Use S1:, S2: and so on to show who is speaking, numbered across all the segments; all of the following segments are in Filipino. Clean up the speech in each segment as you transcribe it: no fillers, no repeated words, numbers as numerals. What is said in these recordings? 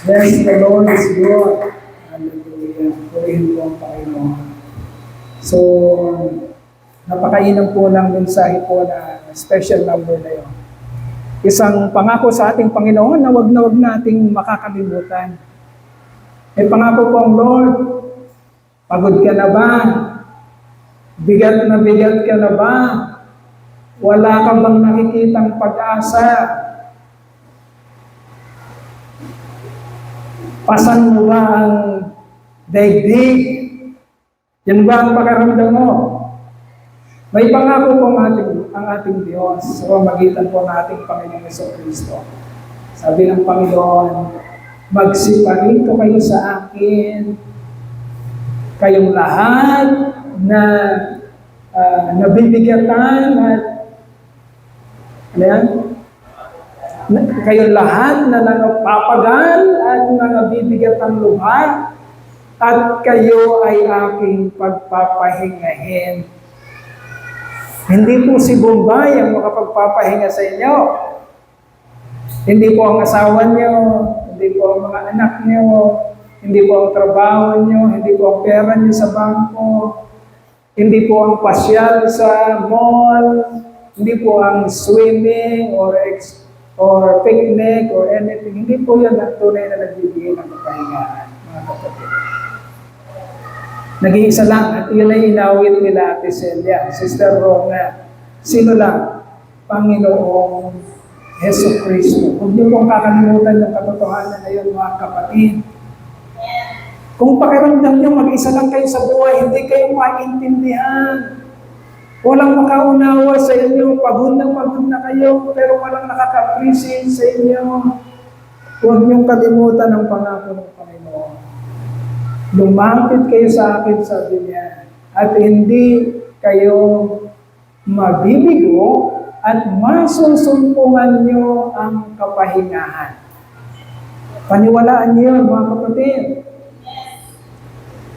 S1: Yes, the Lord is good. Hallelujah. Purihin po ang Panginoon. So, napakainam po ng mensahe po na special number na yun. Isang pangako sa ating Panginoon na wag nating makakalimutan. May pangako po ang Lord, pagod ka na ba? Bigat ka na ba? Wala ka bang nakikitang pag-asa? Pasan mo ba ang daigdig? Yan ba ang pakiramdam mo? May pangako po ang ating Diyos sa pamamagitan po ng ating Panginoong Jesucristo. Sabi ng Panginoon, magsiparito kayo sa akin, kayong lahat na nabibigatan at kayong lahat na nagpapagal at nabibigatan luha at kayo ay aking pagpapahingahin. Hindi po si Bombay ang makapagpapahinga sa inyo. Hindi po ang asawa niyo, hindi po ang mga anak niyo, hindi po ang trabaho niyo, hindi po ang pera niyo sa bangko, hindi po ang pasyal sa mall, hindi po ang swimming or picnic or anything. Hindi po yan ang tunay na nagbibigay ng kapahingaan, mga kapatid. Nag-iisa lang, at yun ay inawit nila Ate Celia, Sister Rona. Sino lang? Panginoong Heso Kristo. Huwag niyo pong kakalimutan yung katotohanan na yun, mga kapatid. Kung pakiramdam niyo mag-isa lang kayo sa buhay, hindi kayo maintindihan. Walang makaunawa sa inyo, pagod na kayo, pero walang nakaka-appreciate sa inyo. Huwag niyong kalimutan ang pangako ng Panginoon. Lumapit kayo sa akin, sabi niya, at hindi kayo mabibigo at masusumpungan niyo ang kapahingahan. Paniwalaan niyo yun, mga kapatid.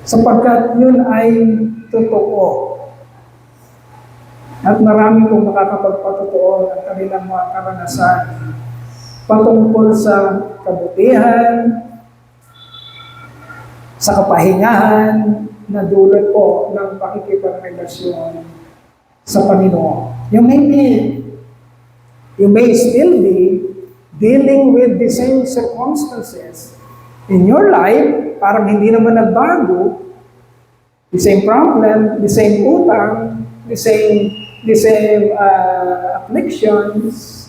S1: Sapagkat yun ay totoo. At marami pong makakapagpatotoo ng kanilang mga karanasan patungkol sa kabutihan, sa kapahingahan na dulot po ng pakikipagrelasyon sa Panginoon. You may still be dealing with the same circumstances in your life, parang hindi naman nagbago, the same problem, the same utang, the same afflictions.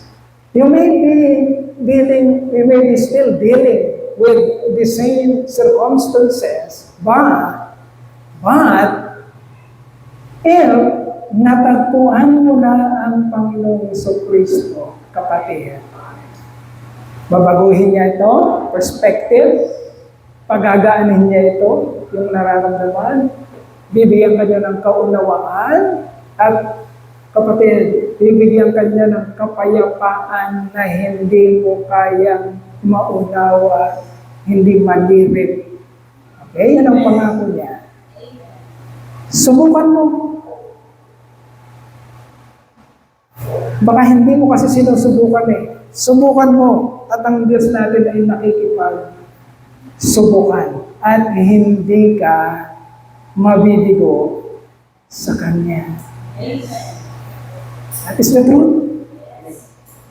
S1: You may be still dealing with the same circumstances, but if natagpuan mo na ang Panginoong Jesucristo, kapatid, babaguhin niya ito, perspective, pagagaanin niya ito, yung nararamdaman, bibigyan ka niya ng kaunawaan, at kapatid, bibigyan ka niya ng kapayapaan na hindi mo kayang maunawa, hindi malirip. Okay? Yan ang pangako niya. Subukan mo. Baka hindi mo kasi sinusubukan eh. Subukan mo at ang Diyos natin ay nakikipag-subukan at hindi ka mabibigo sa Kanya. That is the truth.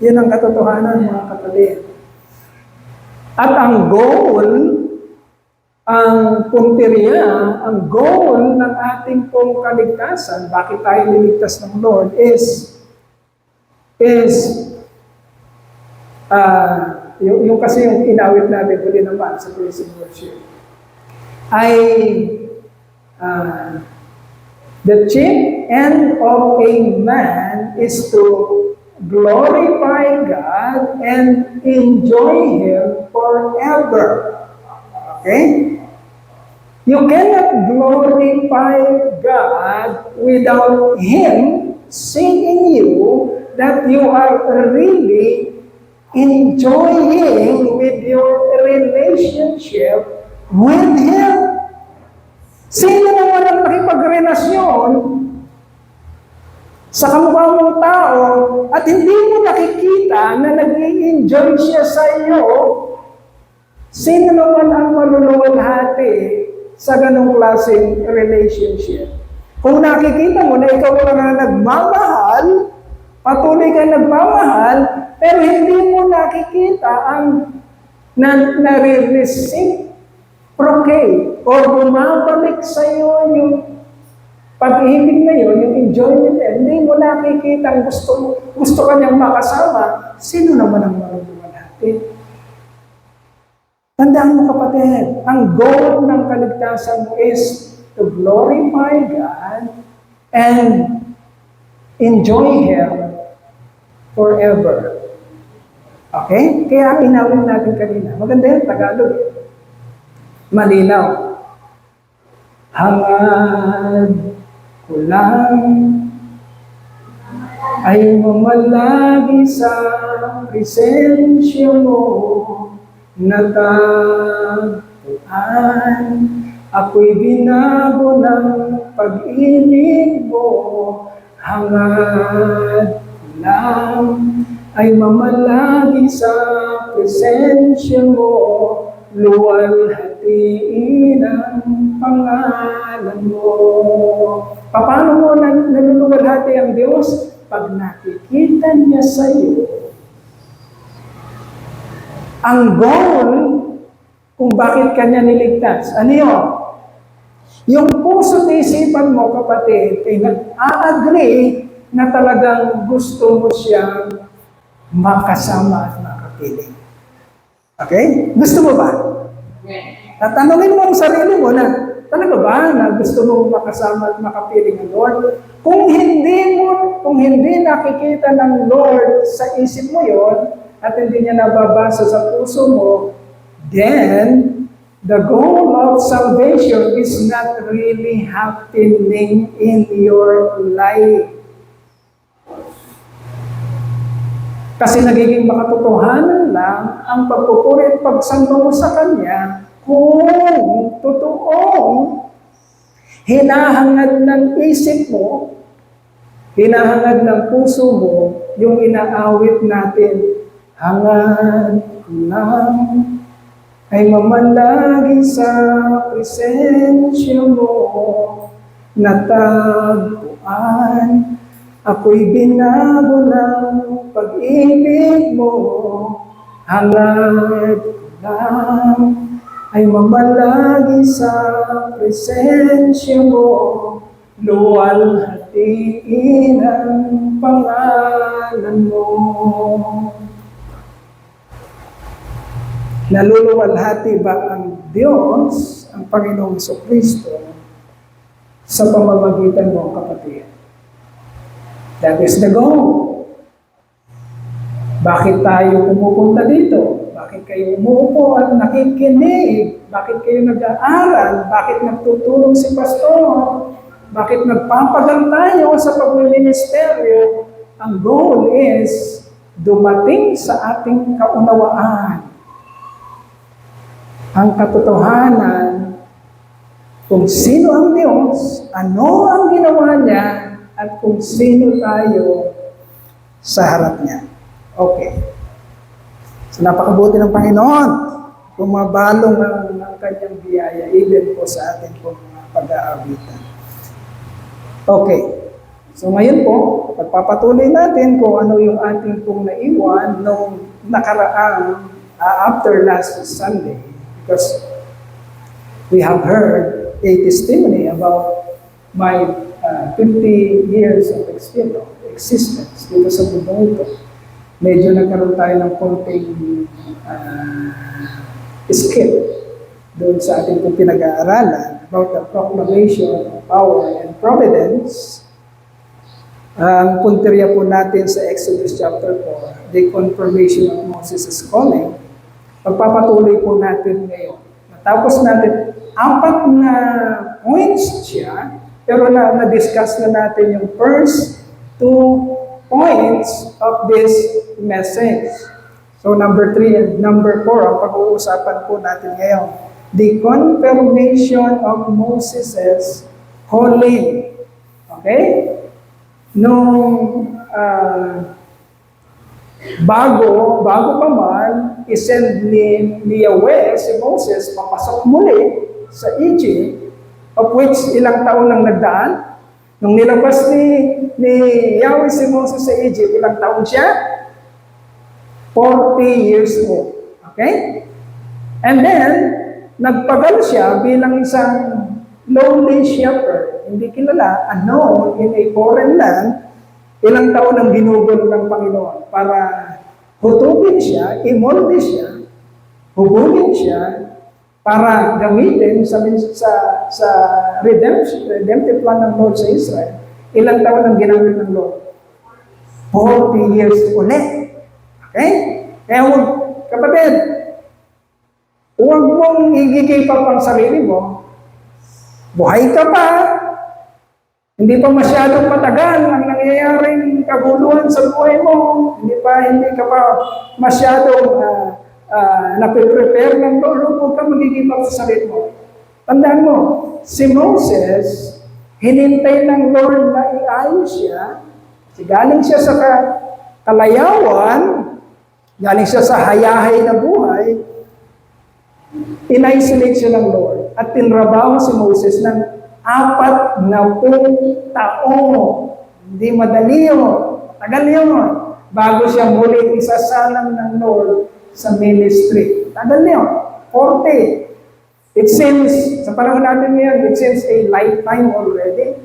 S1: Yan ang katotohanan, mga kapatid. At ang goal, ang punteriya, ang goal ng ating pong kaligtasan, bakit tayo niligtas ng Lord, is yung kasi yung inawit natin huli naman sa praise and worship, ay the chief end of a man is to glorify God and enjoy Him forever. Okay? You cannot glorify God without Him seeing you that you are really enjoying with your relationship with Him. Sino na walang nakipagrelasyon sa kamukha mong tao at hindi mo nakikita na nag-i-enjoy siya sa iyo, Sino naman ang maluluwalhati sa ganong klaseng relationship? Kung nakikita mo na ikaw lang na nagmamahal, patuloy ka nagmamahal, pero hindi mo nakikita ang nare-reciprocate or bumabalik sa iyo yung pag-ibig na yun, yung enjoyment, hindi mo nakikita ang gusto ka niyang makasama, sino naman ang maluluwalhati? Tandaan mo kapatid, ang goal ng kaligtasan mo is to glorify God and enjoy Him forever. Okay? Kaya inawin natin kanina. Maganda yung Tagalog. Malinaw. Hangad ko lang ay mamalagi sa presensya mo. Natagpuan, ako'y binago ng pag-ibig mo, hangad ko lang ay mamalagi sa presensya mo, luwalhatiin ang pangalan mo. Paano mo naluluwalhati ang Diyos? Pag nakikita niya sa iyo ang goal kung bakit kanya niligtas. Ano yun? Yung puso at isipan mo, kapatid, ay nag-a-agree na talagang gusto mo siyang makasama at makapiling. Okay? Gusto mo ba? At tanongin mo ang sarili mo na, talaga ba na gusto mo makasama at makapiling ang Lord? Kung hindi nakikita ng Lord sa isip mo yon, at hindi niya nababasa sa puso mo, then the goal of salvation is not really happening in your life. Kasi nagiging makatotohanan lang ang pagpupuri at pagsamba mo sa Kanya kung totoong hinahangad ng isip mo, hinahangad ng puso mo, yung inaawit natin, hangad ko lang ay mamalagi sa presensya mo, natagpuan, ako'y binago ng pag-ibig mo, hangad ko lang ay mamalagi sa presensya mo, luwalhatiin ang pangalan mo. Naluluwalhati ba ang Diyos, ang Panginoong Jesucristo, sa pamamagitan mo, kapatid? That is the goal. Bakit tayo pumupunta dito? Bakit kayo umuupo at nakikinig? Bakit kayo nag-aaral? Bakit nagtutulong si pastor? Bakit nagpapagal tayo sa pagministeryo? Ang goal is dumating sa ating kaunawaan ang katotohanan kung sino ang Diyos, ano ang ginawa niya, at kung sino tayo sa harap niya. Okay. So napakabuti ng Panginoon. Bumabalong ang kanyang biyaya, even po sa ating pong pag-aawitan. Okay. So ngayon po, pagpapatuloy natin kung ano yung ating pong naiwan nung nakaraang after last Sunday. Because we have heard a testimony about my 50 years of existence dito sa bundong ito. Medyo nagkaroon tayo ng konting skip doon sa ating pinag-aaralan about the proclamation of power and providence. Ang punteriya po natin sa Exodus chapter 4, the confirmation of Moses' calling, pagpapatuloy po natin ngayon. Natapos natin 4 na points siya, pero na-discuss na natin yung first 2 points of this message. So number 3 and number 4, ang pag-uusapan po natin ngayon. The confirmation of Moses' calling. Okay? Nung bago pa man, isend ni Yahweh si Moses papasok muli sa Egypt, of which ilang taon lang nagdaan. Nung nilabas ni Yahweh si Moses sa Egypt, ilang taon siya? 40 years old. Okay? And then, nagpagal siya bilang isang lonely shepherd. Hindi kilala, unknown, in a foreign land. Ilang taon ang ginugol ng Panginoon para hutubin siya, imolde siya, hubugin siya, para gamitin sa redemptive plan ng Lord sa Israel. Ilang taon ang ginamit ng Lord? 40 years ulit. Okay? Kaya huwag, kapatid, huwag mong igigay pa ang sarili mo. Buhay ka pa. Hindi pa masyadong matagal ang nangyayaring kaguluhan sa buhay mo. Hindi ka pa masyadong napiprepare ng Lord. Huwag ka magiging sa sarili mo. Tandaan mo, si Moses, hinintay ng Lord na iayos siya. Kasi galing siya sa kalayawan, galing siya sa hayahay na buhay, in-isolate siya ng Lord. At tinrabaho si Moses ng 40 taon. Hindi madali yun. Tagal yun. Bago siya muli isasalang ng Lord sa ministry. Tagal yun. 40. It seems, sa panahon natin ngayon, it seems a lifetime already.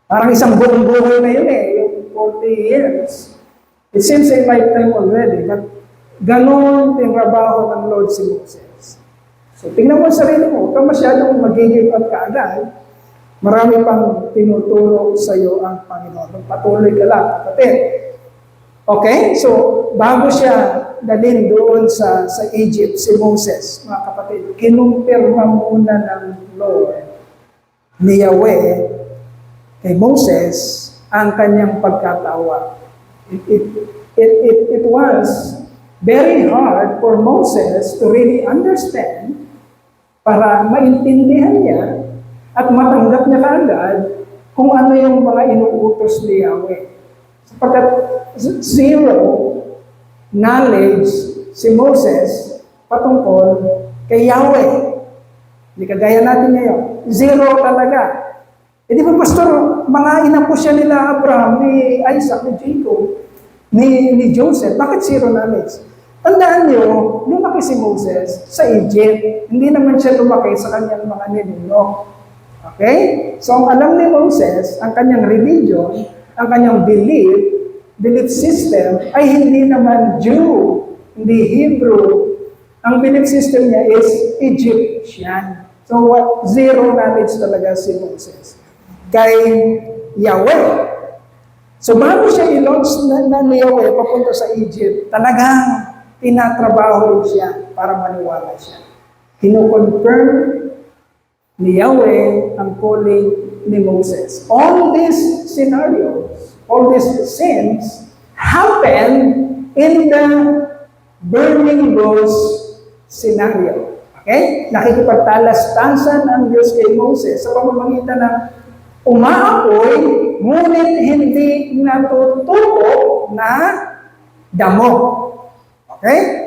S1: Parang isang buong buhay na yun yung 40 years. It seems a lifetime already. But ganon tinrabaho ng Lord si Moses. So, tingnan mo sa sarili mo, huwag ka masyadong mag-give up kaagad. Marami pang tinuturo sa iyo ang Panginoon. Patuloy ka lang, kapatid. Okay? So, bago siya dalhin doon sa Egypt, si Moses, mga kapatid, kinumpirma muna ng Lord ni Yahweh kay Moses ang kanyang pagkatawa. It was very hard for Moses to really understand, para maintindihan niya at matanggap niya kaagad kung ano yung mga inuutos ni Yahweh. Sapagkat zero knowledge si Moses patungkol kay Yahweh. Hindi kagaya natin ngayon. Zero talaga. E di ba, Pastor, mga inapo siya nila Abraham, ni Isaac, ni Jacob, ni Joseph. Bakit zero knowledge? Tandaan niyo, lumaki si Moses sa Egypt. Hindi naman siya lumaki sa kanyang mga ninuno. Okay? So, ang alam ni Moses, ang kanyang religion, ang kanyang belief system, ay hindi naman Jew, hindi Hebrew. Ang belief system niya is Egyptian. So, zero knowledge talaga si Moses kay Yahweh. So, bago siya i-launch na ni Yahweh papunta sa Egypt, talagang tinatrabaho siya para maniwala siya. Kino-confirm ni Yahweh ang calling ni Moses. All these scenarios, all these sins happen in the burning bush scenario. Okay? Nakikipagtalastasan ang Diyos kay Moses sa pamamagitan ng umaapoy, ngunit hindi natutuko na damo. Okay?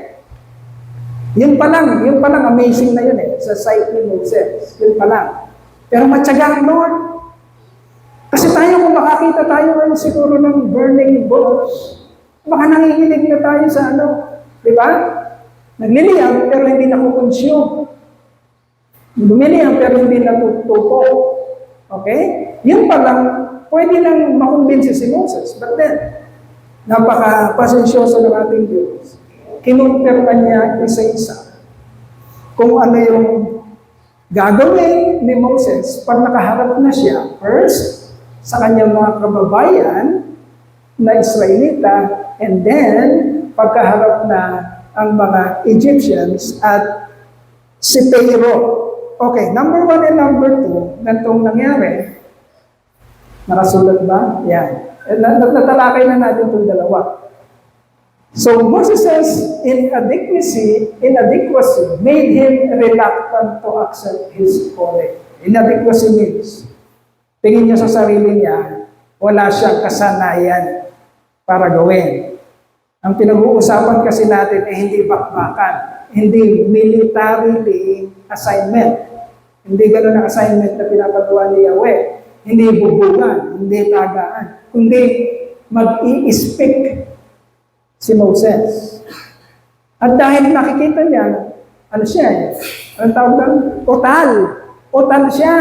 S1: Yun pa lang amazing na yun sa sight ni Moses. Yun pa lang. Pero matyaga ang Lord. Kasi tayo, kung makakita tayo ngayon siguro ng burning bush, baka nanginginig na tayo sa di ba? Nagliliyab pero hindi nakukonsume. Lumiliyab pero hindi natutupo. Okay? Yun pa lang, pwede lang makumbinsi si Moses. But then, napaka-pasensyoso ng ating Diyos. Kinumpirma niya isa-isa kung ano yung gagawin ni Moses pag nakaharap na siya, first, sa kanyang mga kababayan na Israelita, and then, pagkaharap na ang mga Egyptians at si Pharaoh. Okay, number 1 and number 2, ganitong nangyari. Nakasulat ba? Yan. Natalakay na natin itong dalawa. So Moses' inadequacy made him reluctant to accept his calling. Inadequacy means, tingin niya sa sarili niya, wala siyang kasanayan para gawin. Ang pinag-uusapan kasi natin ay hindi bakbakan, hindi military assignment. Hindi ganun ang assignment na pinapagawa ni Yahweh. Hindi bubugan, hindi tagaan, kundi mag-i-speak si Moses. At dahil nakikita niya, ano siya eh? Anong tawag doon? Utal. Utal siya.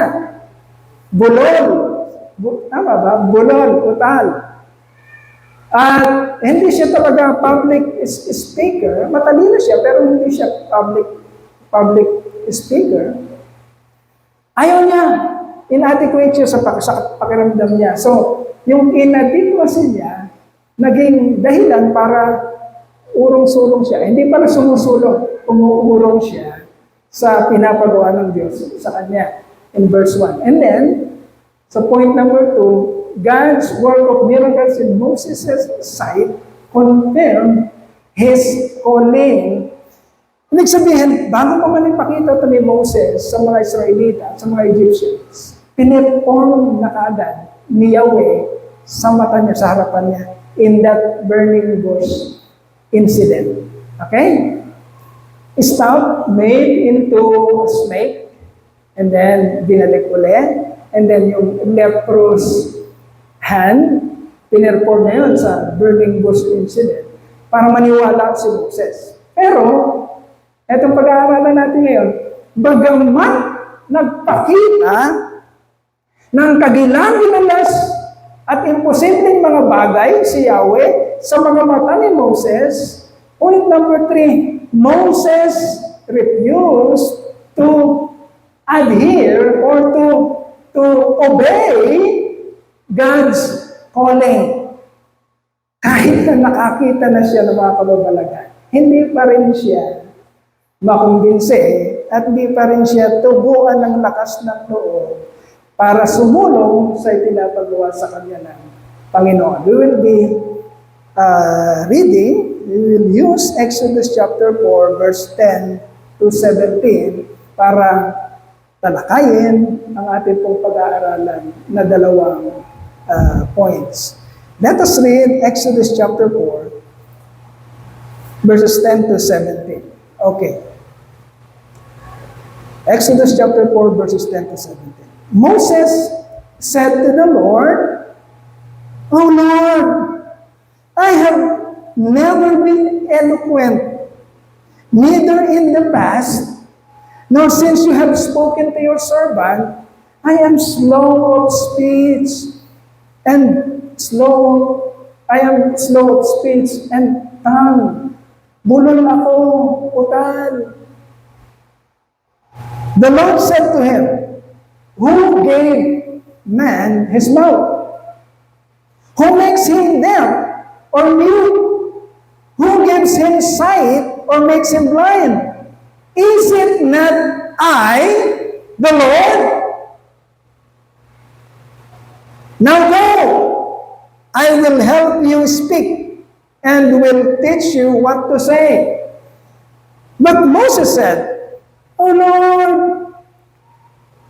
S1: Bulol. Tama ba? Bulol, utal. At hindi siya talaga public speaker. Matalino siya, pero hindi siya public speaker. Ayaw niya. Inadequate siya sa pakiramdam niya. So, yung inadequacy niya, naging dahilan para urong-sulong siya. Hindi pala sumusulong, umuurong siya sa pinapagawa ng Diyos sa kanya in verse 1. And then, sa point number 2, God's work of miracles in Moses' sight confirmed his calling. Ibig sabihin, bago pa man ipakita ito ni Moses sa mga Israelita, sa mga Egyptians, pinirform na kaagad ni Yahweh sa mata niya, sa harapan niya, in that burning bush incident. Okay? Staff made into a snake, and then binalik ulit, and then yung leprous hand, pinirform na yun sa burning bush incident para maniwala si Moses. Pero, etong pag-aaralan natin ngayon, bagamat nagpakita ng kagilang-gilalas at imposibleng mga bagay si Yahweh sa mga mata ni Moses, point number 3, Moses refused to adhere or to obey God's calling. Kahit na nakakita na siya ng mga kababalagan, hindi pa rin siya makumbinse at hindi pa rin siya tubuan ng lakas ng loob para sumulong sa ipinapagawa sa kanya ng Panginoon. We will be reading, we will use Exodus chapter 4, verse 10 to 17 para talakayin ang ating pong pag-aaralan na dalawang points. Let us read Exodus chapter 4, verses 10 to 17. Okay. Exodus chapter 4, verses 10 to 17. Moses said to the Lord, "O Lord, I have never been eloquent, neither in the past, nor since you have spoken to your servant. I am slow of speech and I am slow of speech and tongue. Bulol ako, utal." The Lord said to him, "Who gave man his mouth? Who makes him deaf or mute? Who gives him sight or makes him blind? Is it not I, the Lord? Now go, I will help you speak and will teach you what to say." But Moses said, "Oh Lord,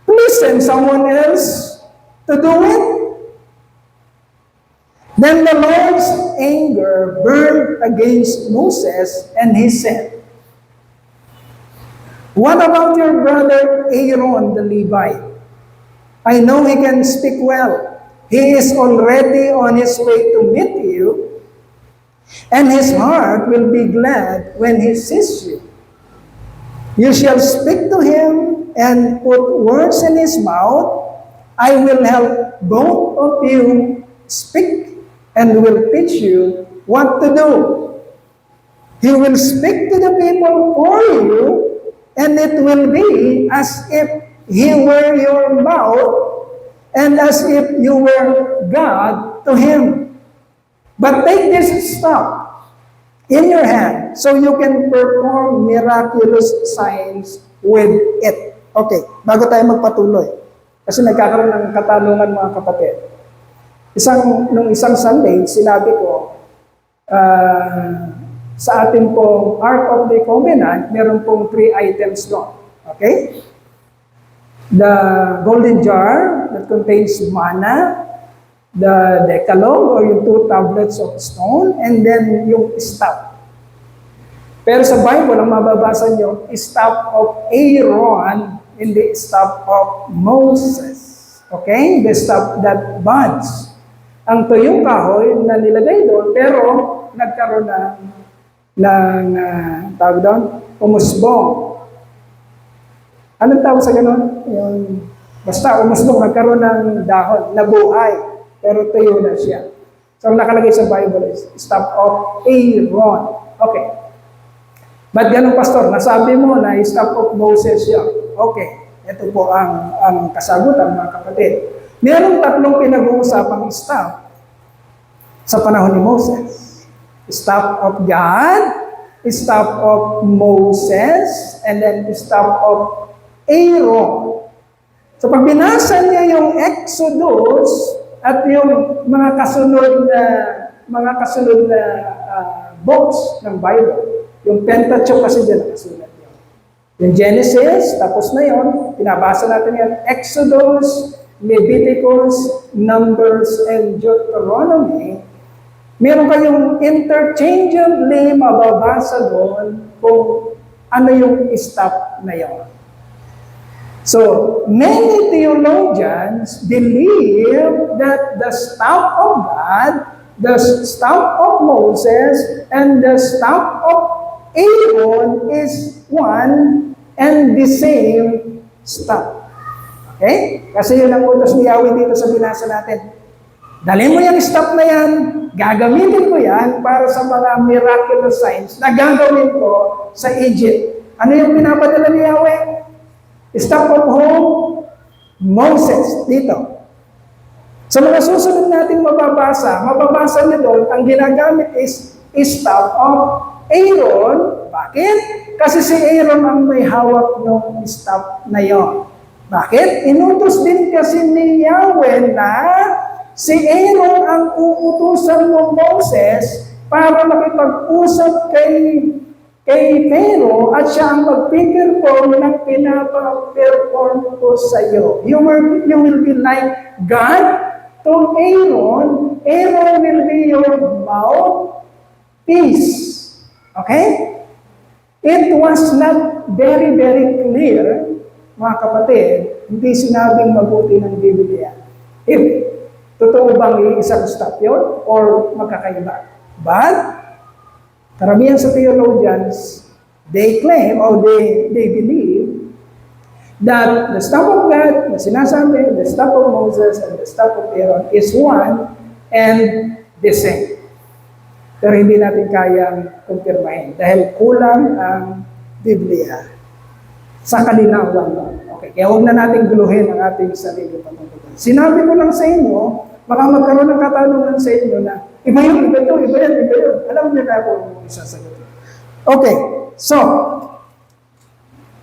S1: please send someone else to do it." Then the Lord's anger burned against Moses, and he said, "What about your brother Aaron the Levite? I know he can speak well. He is already on his way to meet you, and his heart will be glad when he sees you. You shall speak to him and put words in his mouth. I will help both of you speak and will teach you what to do. He will speak to the people for you, and it will be as if he were your mouth and as if you were God to him. But take this staff in your hand so you can perform miraculous signs with it." Okay, bago tayo magpatuloy, kasi nagkakaroon ng katanungan mga kapatid. Nung isang Sunday, sinabi ko, sa ating pong Ark of the Covenant, meron pong 3 items doon. Okay? The golden jar that contains manna, the Decalogue or yung 2 tablets of stone, and then yung staff. Pero sa Bible, ang mababasa nyo, staff of Aaron, hindi staff of Moses. Okay? The staff that buds. Ang tuyong kahoy na nilagay doon, pero nagkaroon tawag doon, umusbong. Anong tawag sa ganun? Basta umusbong, nagkaroon ng dahon, nabuhay, pero tuyo na siya. So, ang nakalagay sa Bible is staff of Aaron. Okay. Ba't ganun, Pastor? Nasabi mo na staff of Moses yun. Okay. Ito po ang kasagutan, mga kapatid. Merong 3 pinag-uusapang staff sa panahon ni Moses. Staff of God, staff of Moses, and then staff of Aaron. So pag binasa niya yung Exodus at yung mga kasunod na books ng Bible, yung Pentateuch kasi dyan nakasulat yun. Yung Genesis, tapos na yun, pinabasa natin yan, Exodus, Leviticus, Numbers, and Deuteronomy. Meron kayong interchangeably mababasa doon kung ano yung staff na yun. So, many theologians believe that the staff of God, the staff of Moses, and the staff of Aaron is one and the same staff. Okay? Kasi yun ang utos ni Yahweh dito sa binasa natin. Dalhin mo yung staff na yan, gagamitin ko yan para sa mga miraculous signs na gagawin ko sa Egypt. Ano yung pinapadala ni Yahweh? Staff of whom? Moses, dito. Sa mga susunod nating mababasa niyo doon, ang ginagamit is staff of Aaron. Bakit? Kasi si Aaron ang may hawak ng staff na yon. Bakit? Inutos din kasi ni Yahweh na si Aaron ang uutusan ng Moses para makipag-usap kay Pharaoh at siya ang mag-perform ng pinapa-perform ko sa iyo. You will be like God to Aaron. Aaron will be your mouthpiece. Okay? It was not very, very clear, mga kapatid, hindi sinabing mabuti ng Biblia. If totoo bang isang staff yun or magkakaiba. But, karamihan sa theologians, they claim or they believe that the staff of God na sinasabi, the staff of Moses and the staff of Aaron is one and the same. Pero hindi natin kayang kumpirmahin dahil kulang ang Biblia sa kalinawan. Okay, kaya huwag na natin guluhin ang ating sarili patungkol. Sinabi ko lang sa inyo, baka magkaroon ng katanungan sa inyo na iba yun. Alam niyo na ako isasagot. Okay, so,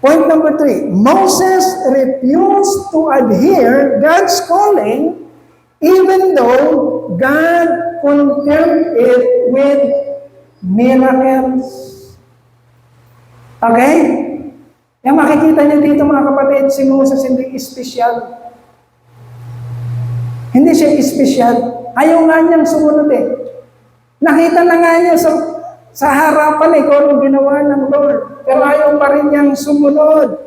S1: point number 3. Moses refused to adhere God's calling even though God confirmed it with miracles. Okay? Yung makikita niyo dito mga kapatid, si Moses hindi espesyal. Hindi siya espesyal. Ayaw nga niyang sumunod eh. Nakita na nga niya sa harapan kung anong ginawa ng Lord. Pero ayaw pa rin niyang sumunod.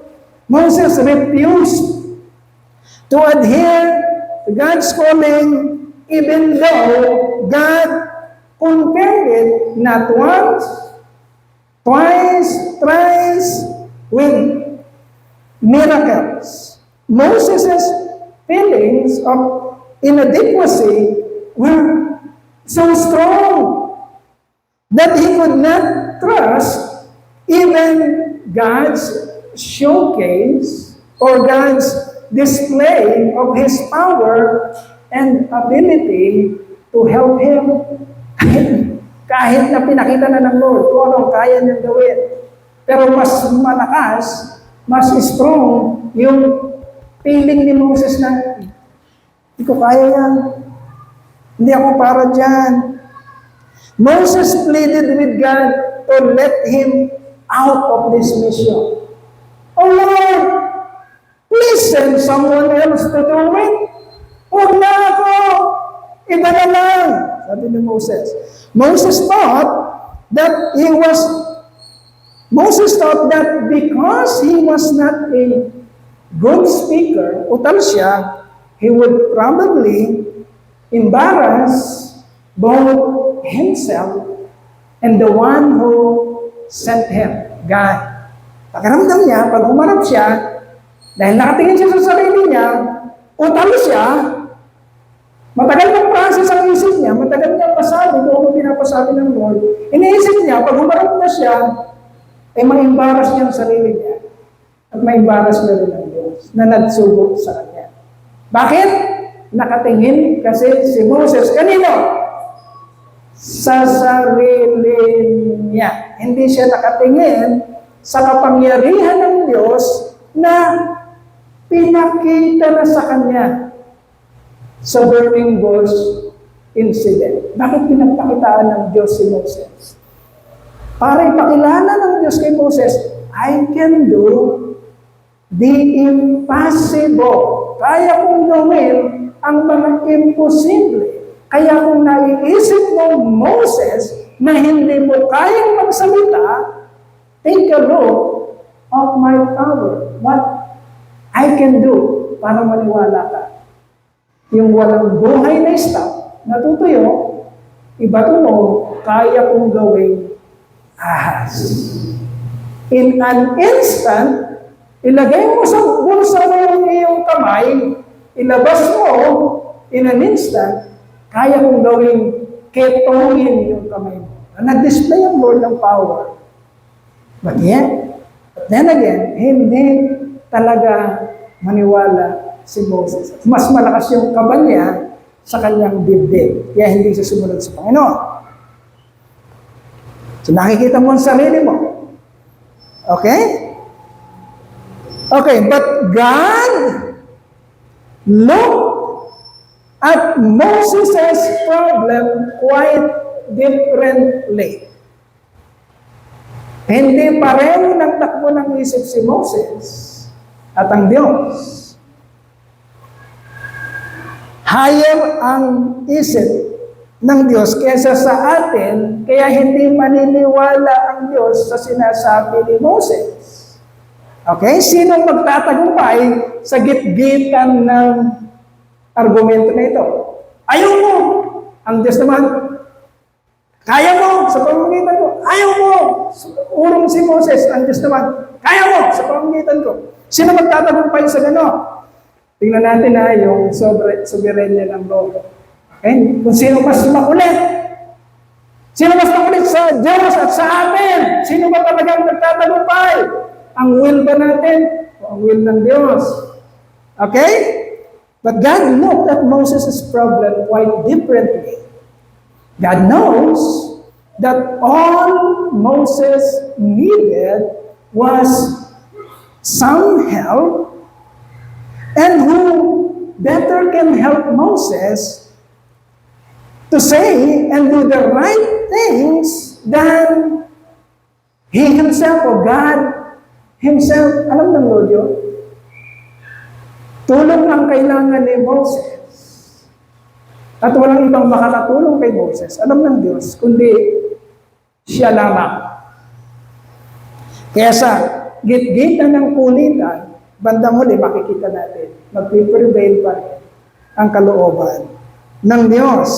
S1: Moses refused to adhere to God's calling even though God confirmed it not once, twice, thrice with miracles. Moses' feelings of inadequacy were so strong that he could not trust even God's showcase or God's display of His power and ability to help him. Kahit na pinakita na ng Lord kung anong kaya niyang gawin. Pero mas malakas, mas strong yung feeling ni Moses na hindi ko kaya yan. Hindi ako para dyan. Moses pleaded with God to let him out of this mission. Oh Lord, please send someone else to do it. Huwag na ako. Iba na lang, sabi ni Moses. Moses thought that because he was not a good speaker, utal siya, he would probably embarrass both himself and the one who sent him, God. Pakiramdam niya, pag umarap siya, dahil nakatingin siya sa sarili niya, utal siya, matagal ng process ang isip niya, matagal niyang masabi kung ano pinapasabi ng Lord. Iniisip niya, pag umarap na siya, ay ma-embarrass niya ang sarili niya. At ma-embarrass na rin ang Diyos na nagsubok sa kanya. Bakit? Nakatingin kasi si Moses. Kanino? Sa sarili niya. Hindi siya nakatingin sa kapangyarihan ng Diyos na pinakita na sa kanya sa burning bush incident. Bakit pinagpakitaan ng Diyos si Moses? Para ipakilala ng Diyos kay Moses, I can do the impossible. Kaya kong gawin ang mga imposible. Kaya kung naiisip mo, Moses, na hindi mo kayang magsalita, take a look of my power. What I can do para maniwala ka. Yung walang buhay na staff, natutuyo, ibato mo, kaya kong gawin ahas. In an instant, ilagay mo sa bulsa mo yung iyong kamay, ilabas mo, in an instant, kaya kong gawin ketongin yung kamay mo. Nag-display ang Lord ng power. But then again, hindi talaga maniwala si Moses. Mas malakas yung kaba niya sa kanyang dibdib. Kaya hindi siya sumunod sa Panginoon. So nakikita mo ang sarili mo. Okay? Okay, but God looked at Moses' problem quite differently. Hindi pareho ng takbo ng isip si Moses at ang Diyos. Higher ang isip ng Diyos kaysa sa atin, kaya hindi maniniwala ang Diyos sa sinasabi ni Moses. Okay? Sinong magtatagumpay sa gitgitan ng argumento na ito? Ayaw mo! Ang Diyos naman, kaya mo sa pamamagitan ko. Ayaw mo! Urong si Moses, ang Diyos naman, kaya mo sa pamamagitan ko. Sino magtatagumpay sa gano'n? Tingnan natin na yung soberanya ng Lord. Okay? Kung sino mas makulit. Sino mas makulit sa Diyos at sa atin? Sino ba talagang nagtatagumpay? Ang will ba natin? O ang will ng Diyos? Okay? But God looked at Moses' problem quite differently. God knows that all Moses needed was some help, and who better can help Moses to say and do the right things than he himself or God himself. Alam ng Lord yun? Tulong ang kailangan ni Moses. At walang ibang makakatulong kay Moses. Alam ng Diyos, kundi siya lamang. Kaya sa gitgitan ng kulitan, bandang huli makikita natin, magpiprevail pa rin ang kalooban ng Diyos.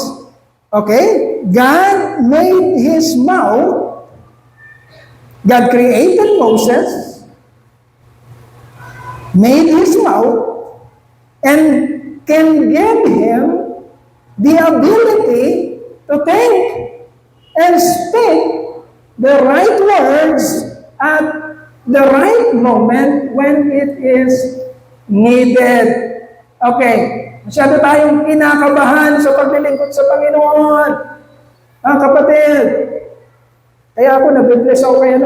S1: Okay? God made His mouth. God created Moses, made his mouth, and can give him the ability to think and speak the right words at the right moment when it is needed. Okay, masyado tayong kinakabahan sa paglilingkod sa Panginoon. Kapatid, kaya ako nabibless ako kay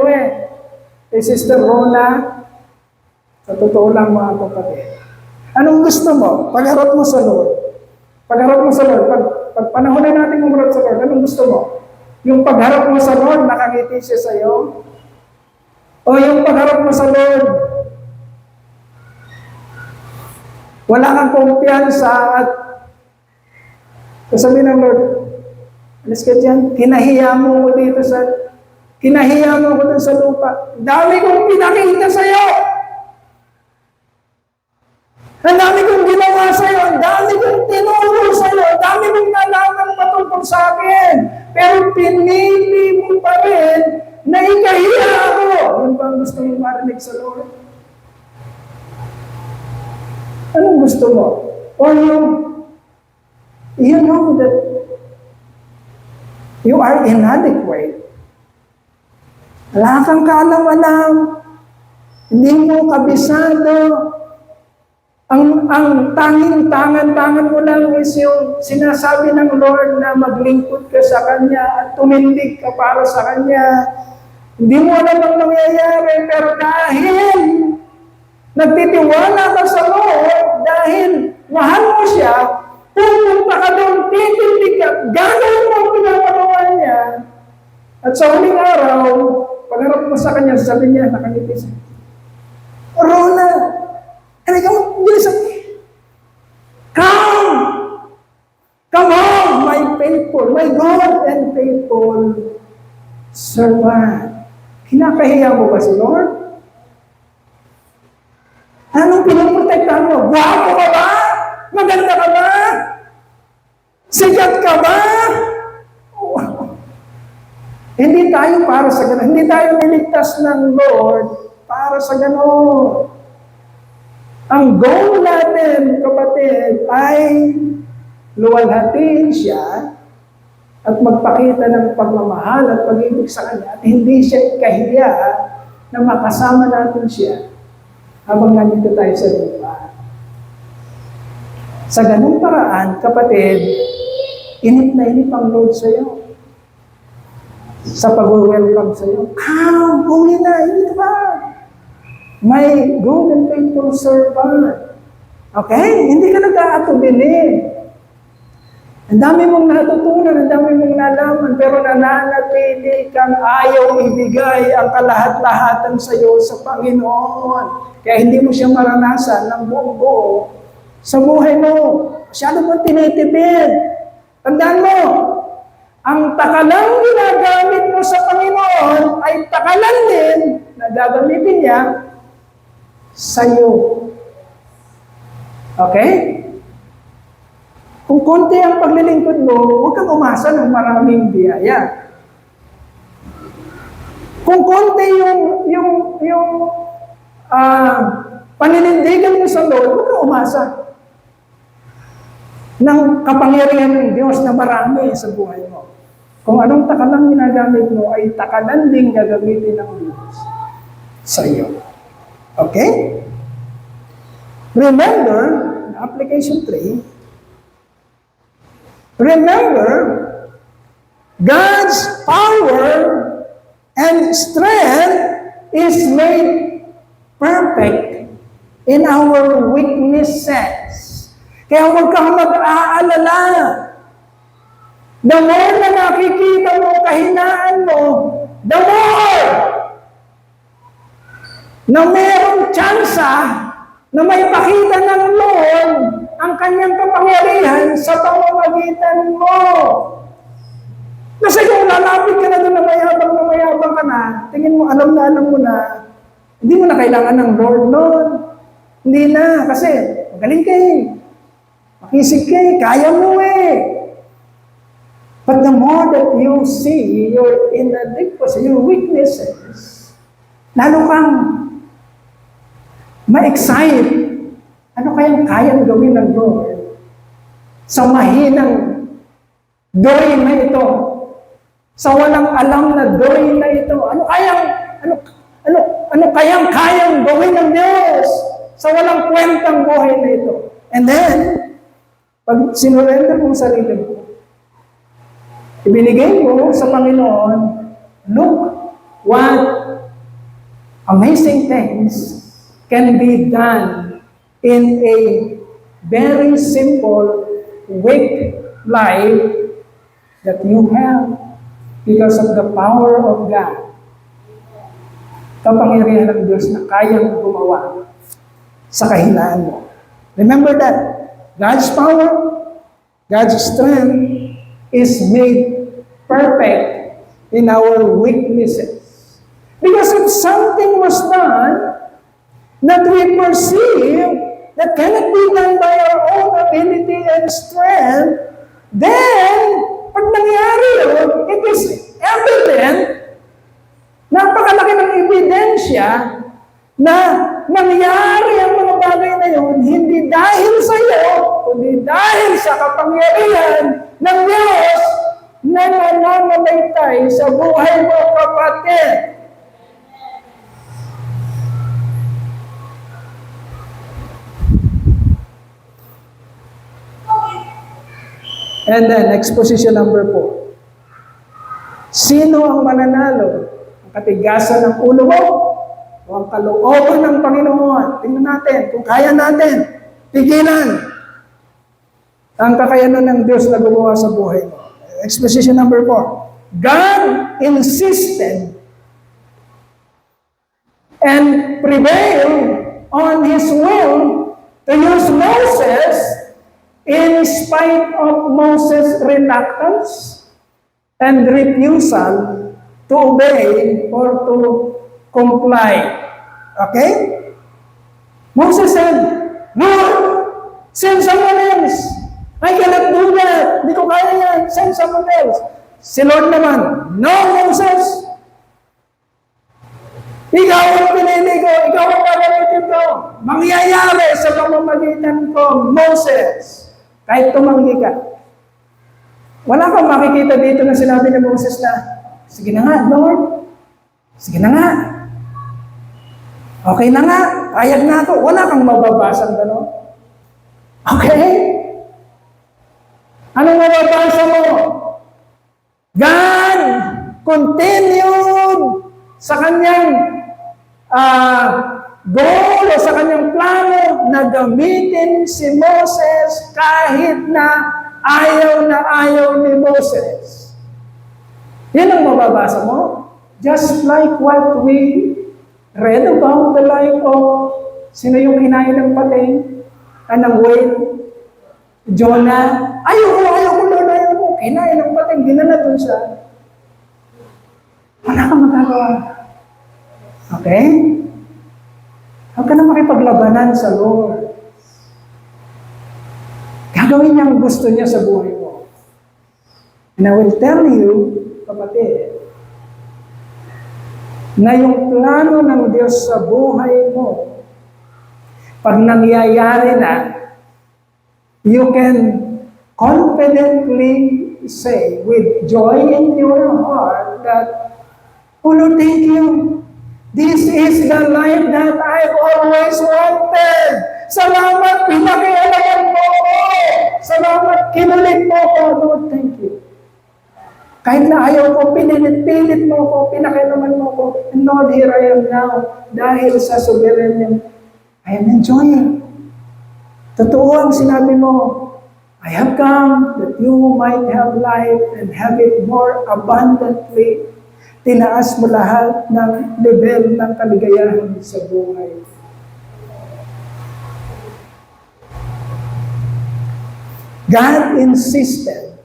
S1: kay Sister Rona. Sa totoo lang mga kapatid. Anong gusto mo? Pagharap mo sa Lord. Pagharap mo sa Lord. Pag panahon na natin umarap sa Lord, anong gusto mo? Yung pagharap mo sa Lord, nakangiti siya sa iyo? O yung pagharap mo sa Lord, wala kang kumpiyansa at Sasabihin ng Lord, alis ka dyan, kinahiya mo ako dito kinahiya mo ako dun sa lupa. Dami kong pinakita sa'yo. Ang dami kong ginawa sa'yo. Ang dami kong tinuro sa'yo. Ang dami kong nalaman patungkol sa akin. Pero pinili mo pa rin na ikahiya ako. Ano ba ang gusto mong marinig sa Lord? Anong gusto mo? Or you know that you are inadequate. Wala kang kaalam-alam. Hindi mo kabisado. Ang tangan mo lang is yung sinasabi ng Lord na maglingkod ka sa Kanya at tumindig ka para sa Kanya. Hindi mo alam ang mangyayari, pero dahil nagtitiwala ka sa Lord, dahil mahal mo siya, pupunta ka doon, titindig ka, gagawin mo ang pinapagawa niya. At sa huling araw, pagharap mo sa Kanya, sabi niya, nakangiti siya. Rona, halika mo, bilisan. Come on, my faithful, my God and faithful servant. Kinakahiya mo ba si Lord? Anong pinoprotektahan mo? Gwapo ka ba? Maganda ka ba? Sikat ka ba? Hindi tayo para sa gano'n. Hindi tayo niligtas ng Lord para sa gano'n. Ang goal natin, kapatid, ay luwalhatiin siya at magpakita ng pagmamahal at pag-ibig sa Kanya at hindi siya ikahiya na makasama natin siya habang nandito tayo sa lupa. Sa ganung paraan, kapatid, init na init ang Lord sa iyo. Sa pag-welcome sa iyo. Huli na, init ba? My good and faithful servant. Okay? Hindi ka nag-aatubili. Ang dami mong natutunan, ang dami mong nalaman, pero nananatili kang ayaw ibigay ang kalahat-lahatan sa iyo sa Panginoon. Kaya hindi mo siya maranasan ng buong buo sa buhay mo. Masyado mong tinitipid. Tandaan mo, ang takalang ginagamit mo sa Panginoon ay takalan din na gagamitin niya sa iyo. Okay? Kung konti ang paglilingkod mo, huwag kang umasa ng maraming biyaya. Kung konti yung paninindigan mo sa Lord, huwag kang umasa ng kapangyarihan ng Diyos na marami sa buhay mo. Kung anong takalang ginagamit mo, ay takalan din gagamitin ng Diyos sa iyo. Okay? Remember, application 3, remember, God's power and strength is made perfect in our weaknesses. Kaya huwag kang mag-aalala. The more na nakikita mo kahinaan mo, the more na mayroong tsansa na may pakita ng Lord ang kanyang kapangyarihan sa pamamagitan mo. Kasi kung lalapit ka na doon na mayabang ka na, tingin mo, alam mo na, hindi mo na kailangan ng Lord noon. Hindi na, kasi magaling ka eh. Makisig ka eh, kaya mo eh. But the more that you see your inadequacy, your weaknesses, lalo kang ma-excite. Ano kayang kayang gawin ng Lord sa mahinang doy na ito? Sa walang alam na doy na ito? Ano kayang kayang gawin ng Diyos sa walang kwentang buhay na ito? And then, pag sinurrender mo sarili mo, ibinigay mo sa Panginoon, look what amazing things can be done in a very simple, weak life that you have because of the power of God. Kapangyarihan ng Diyos na kayang gumawa sa kahinaan mo. Remember that. God's power God's strength is made perfect in our weaknesses. Because if something was done that we perceive that cannot be done by our own ability and strength, then, pag nangyari yun, it is evident, napakalaki ng ebidensya na nangyari ang mga bagay na yun, hindi dahil sa iyo, kundi dahil sa kapangyarihan ng Diyos na nananalaytay sa buhay mo, kapatid. And then, exposition number 4. Sino ang mananalo? Ang katigasan ng ulo mo o ang kalooban ng Panginoon? Tingnan natin kung kaya natin pigilan ang kakayanan ng Diyos na gumawa sa buhay mo. Exposition number 4. God insisted and prevailed on His will to use Moses in spite of Moses' reluctance and refusal to obey or to comply. Okay? Moses said, Lord, send someone else. I cannot do that. Hindi ko kaya yan. Send someone else. Si Lord naman, no, Moses. Ikaw ang pinili ko. Ikaw ang gagamitin ko. Mangyayari sa pamamagitan ko, Moses. Kahit tumanggi ka. Wala kang makikita dito na sinabi ni Moses na, sige na nga, Lord. Sige na nga. Okay na nga. Kayag na ako. Wala kang mababasang gano'n. Okay? Anong mababasa mo? God continued sa kanyang goal o sa kanyang plano na gamitin si Moses kahit na ayaw ni Moses. Yan ang mababasa mo. Just like what we read about the life of sino yung kinain ng pating, ng whale, Jonah. Ayoko, Lord, ayoko. Kinain ng pating, dinala dun siya. Wala kang magagawa. Okay? Huwag ka na makipaglabanan sa Lord. Gagawin niya ang gusto niya sa buhay mo. And I will tell you, kapatid, na yung plano ng Diyos sa buhay mo, pag nangyayari na, you can confidently say with joy in your heart that, oh Lord, thank you. This is the life that I've always wanted. Salamat, pinakialaman mo ko. Salamat, kinulit mo ko. Lord, thank you. Kahit na ayaw ko, pinilit mo ko, pinakialaman mo ko. And Lord, here I am now. Dahil sa sovereign, I am enjoying. Totoo ang sinabi mo. I have come that you might have life and have it more abundantly. Tinaas mo lahat ng level ng kaligayahan sa buhay. God insisted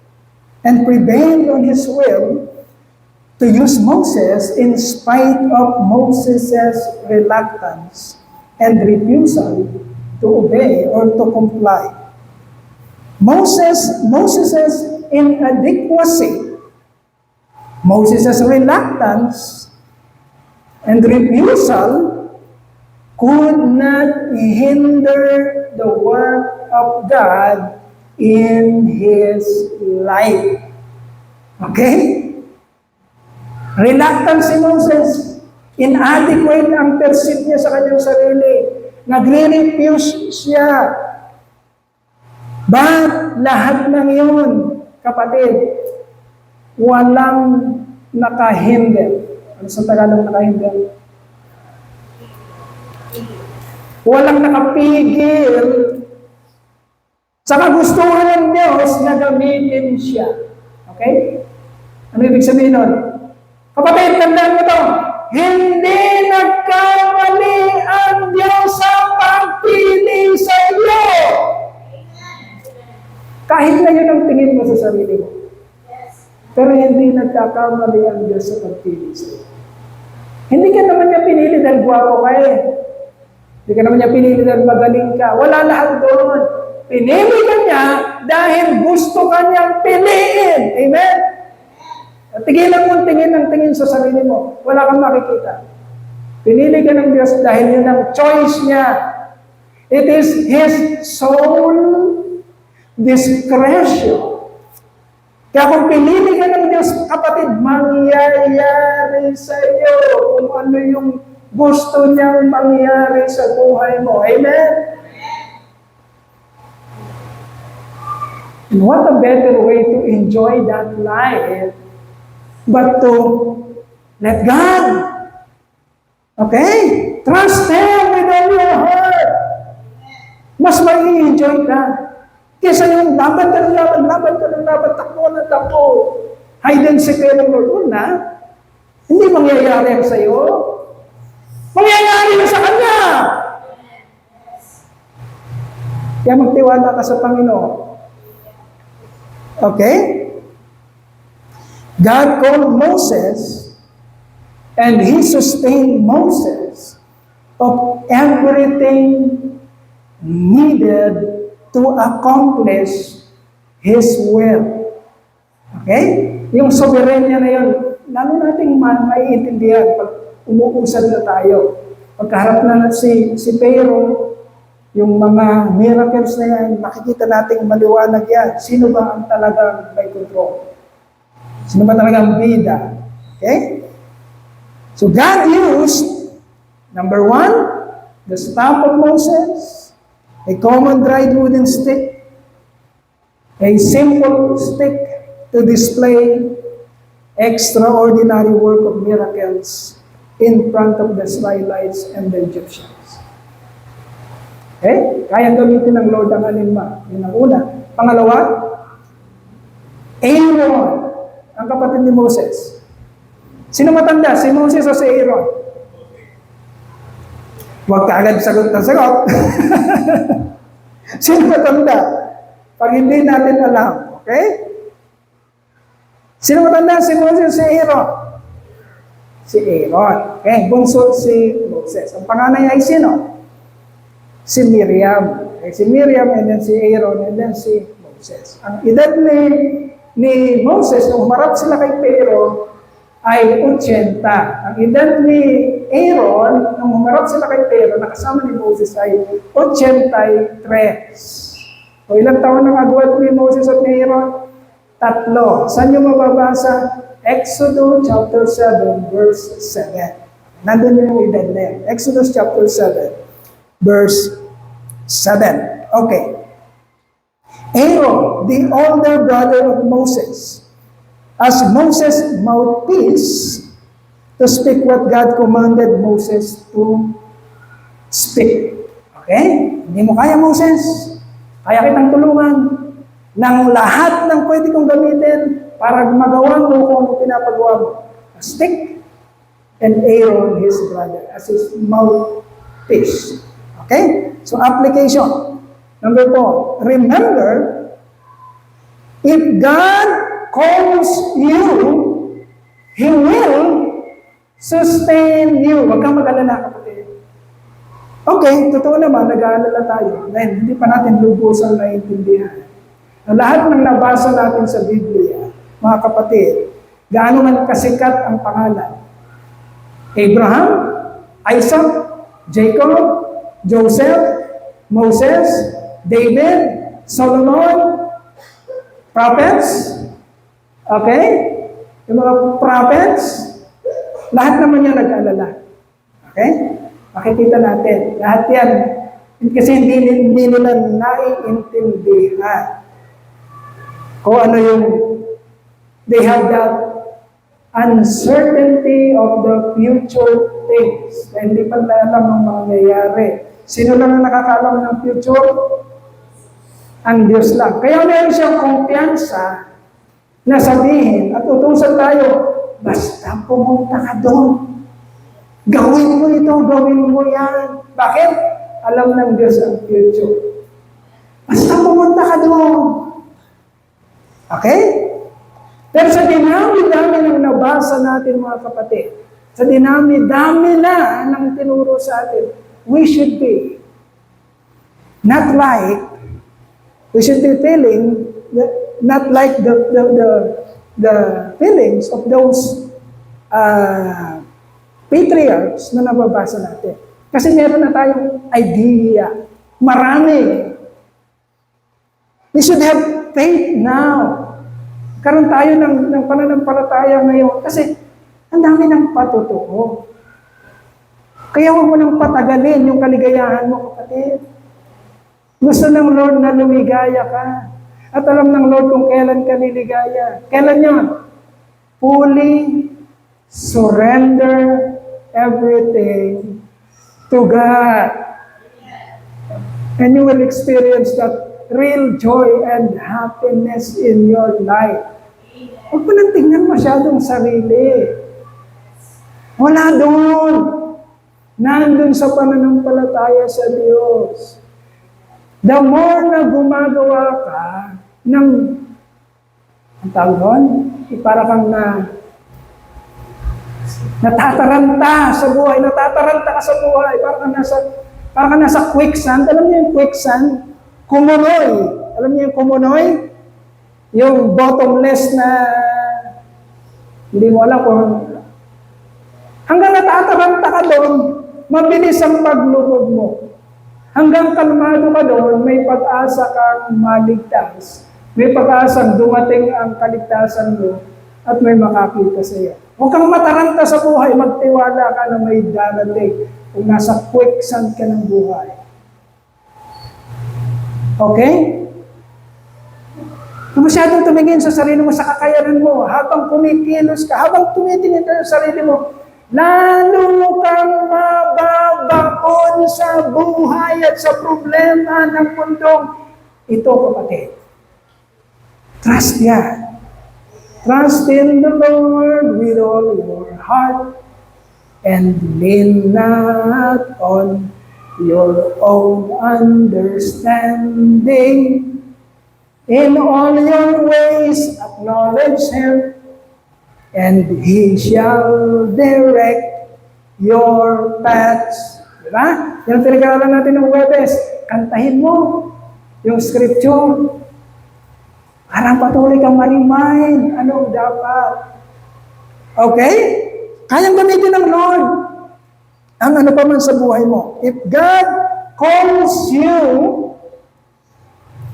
S1: and prevailed on His will to use Moses in spite of Moses' reluctance and refusal to obey or to comply. Moses' inadequacy, Moses' reluctance and refusal could not hinder the work of God in his life. Okay? Reluctance si Moses, inadequate ang perceive niya sa kanyang sarili. Nagre-refuse siya. But lahat ng yun, kapatid, walang nakahinder. Ano sa Tagalog nakahinder? Walang nakapigil sa kagustuhan ng Diyos na gamitin siya. Okay? Ano ibig sabihin nun? Kapatid, tandaan mo to. Hindi nagkamali ang Diyos sa pagpili sa iyo. Kahit na yun ang hindi nagkakamali ang Diyos sa pagpili sa'yo. Hindi ka naman niya pinili dahil gwapo ka eh. Hindi ka naman niya pinili dahil magaling ka. Wala lahat doon. Pinili ka niya dahil gusto ka niyang piliin. Amen? At tigilan mo tingin ng tingin sa sarili mo. Wala kang makikita. Pinili ka ng Diyos dahil yun ang choice niya. It is His sole discretion. Kaya kung pinili ka ng Diyos, kapatid, mangyayari sa iyo kung ano yung gusto niyang mangyari sa buhay mo. Amen? And what a better way to enjoy that life but to let God. Okay? Trust Him with all your heart. Mas mag-i-enjoy ka. Kesa yung laban ka ng laban, takbo na takbo. Hide and seek kayo ng Lord. Una, hindi mangyayari ang sa'yo. Mangyayari na sa Kanya. Kaya magtiwala ka sa Panginoon. Okay? God called Moses and He sustained Moses of everything needed to accomplish His will. Okay? Yung soberanya na yun, lalo nating maiintindihan pag umuusad na tayo. Pagkaharap na si Pharaoh, yung mga miracles na yan, makikita nating maliwanag yan. Sino ba ang talagang may control? Sino ba talagang bida? Okay? So God used, number one, the staff of Moses, a common dried wooden stick, a simple stick to display extraordinary work of miracles in front of the Israelites and the Egyptians. Okay? Kayang gamitin ng Lord ang alinma. Yun ang una. Pangalawa, Aaron, ang kapatid ni Moses. Sino matanda? Si Moses o si Aaron? Huwag ka agad sagot na sagot. Sino matanda? Pag hindi natin alam. Okay? Sino matanda? Si Moses, si Aaron. Si Aaron. Okay? Bunso si Moses. Ang panganay ay sino? Si Miriam. Okay? Si Miriam, and then si Aaron, and then si Moses. Ang edad ni Moses, nung humarap sila kay Pharaoh, ay 80. Ang edad ni Aaron, nung humarap sila kay Pharaoh, nakasama ni Moses ay 83. O ilang taon nang agwat ni Moses at ni Aaron? 3. Saan nyo mababasa? Exodus chapter 7, verse 7. Nandun yung edad na yan. Exodus chapter 7, verse 7. Okay. Aaron, the older brother of Moses, as Moses' mouthpiece to speak what God commanded Moses to speak. Okay? Hindi mo kaya, Moses. Kaya kitang tulungan ng lahat ng pwede kong gamitin para magawa mo kung ano pinapagawa mo. A stick and Aaron, his brother, as his mouthpiece. Okay? So, application. Number 4, remember, if God calls you, He will sustain you. Huwag kang mag-alala, kapatid. Okay, totoo naman, nag-aalala tayo. Dahil hindi pa natin lubusang naiintindihan. Na lahat ng nabasa natin sa Biblia, mga kapatid, gaano man kasikat ang pangalan. Abraham, Isaac, Jacob, Joseph, Moses, David, Solomon, prophets, okay? Yung mga prophets, lahat naman yan nag-alala. Okay? Makikita natin. Lahat yan. Kasi hindi nila naiintindihan kung ano yung they have that uncertainty of the future things. Na hindi pa na alam ang mangyayari. Sino lang ang nakakaalam ng future? Ang Diyos lang. Kaya meron siyang kumpiyansa na sabihin at utusan tayo, basta pumunta ka doon. Gawin mo ito, gawin mo yan. Bakit? Alam ng Diyos ang future. Basta pumunta ka doon. Okay? Pero sa dinami-dami ng nabasa natin mga kapatid, sa dinami-dami na ng tinuro sa atin, we should be not like, we should be feeling, not like the feelings of those patriarchs na nababasa natin. Kasi meron na tayong idea. Marami. We should have faith now. Karoon tayo ng pananampalataya ngayon kasi ang dami ng patotoo. Kaya huwag mo nang patagalin yung kaligayahan mo, kapatid. Gusto ng Lord na lumigaya ka. At alam ng Lord kung kailan ka liligaya. Kailan yun? Fully surrender everything to God. And you will experience that real joy and happiness in your life. Huwag mo nang tingnan masyadong sarili. Wala doon. Nandun sa pananampalataya sa Diyos. The more na gumagawa ka ng, ang tawag doon, para kang natataranta sa buhay, natataranta ka sa buhay, para kang nasa quicksand. Alam niyo yung quicksand? Kumunoy. Alam niyo yung kumunoy? Yung bottomless na, hindi mo alam kung, hanggang natataranta ka doon, mabilis ang paglubog mo. Hanggang kalmado ka doon, may pag-asa kang maligtas. May pag-asang dumating ang kaligtasan mo at may makakita sa iyo. Huwag kang mataranta sa buhay, magtiwala ka na may darating kung nasa quicksand ka ng buhay. Okay? Masyadong tumingin sa sarili mo, sa kakayanan mo, habang kumikilos ka, habang tumitingin ka sa sarili mo, lalo kang mababaon sa buhay at sa problema ng mundong ito, kapatid. Trust yan. Trust in the Lord with all your heart and lean not on your own understanding. In all your ways acknowledge Him, and He shall direct your paths. Diba? Yan ang pinag-aaralan natin ng Huwebes. Kantahin mo yung scripture. Parang patuloy kang ma-remind anong dapat. Okay? Kayang gamitin ng Lord ang ano pa man sa buhay mo. If God calls you,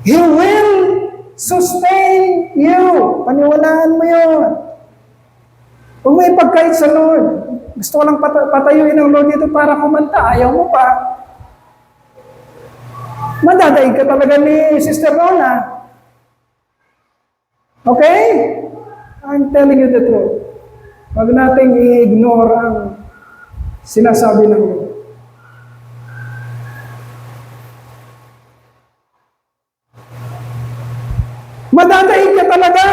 S1: He will sustain you. Paniwalaan mo yun. Kung may pagkait sa Lord, gusto ko lang patayuin ng Lord dito para kumanta, ayaw mo pa. Madadaig ka talaga ni Sister Rona. Okay? I'm telling you the truth. Huwag nating i-ignore ang sinasabi ng Lord. Madadaig ka talaga.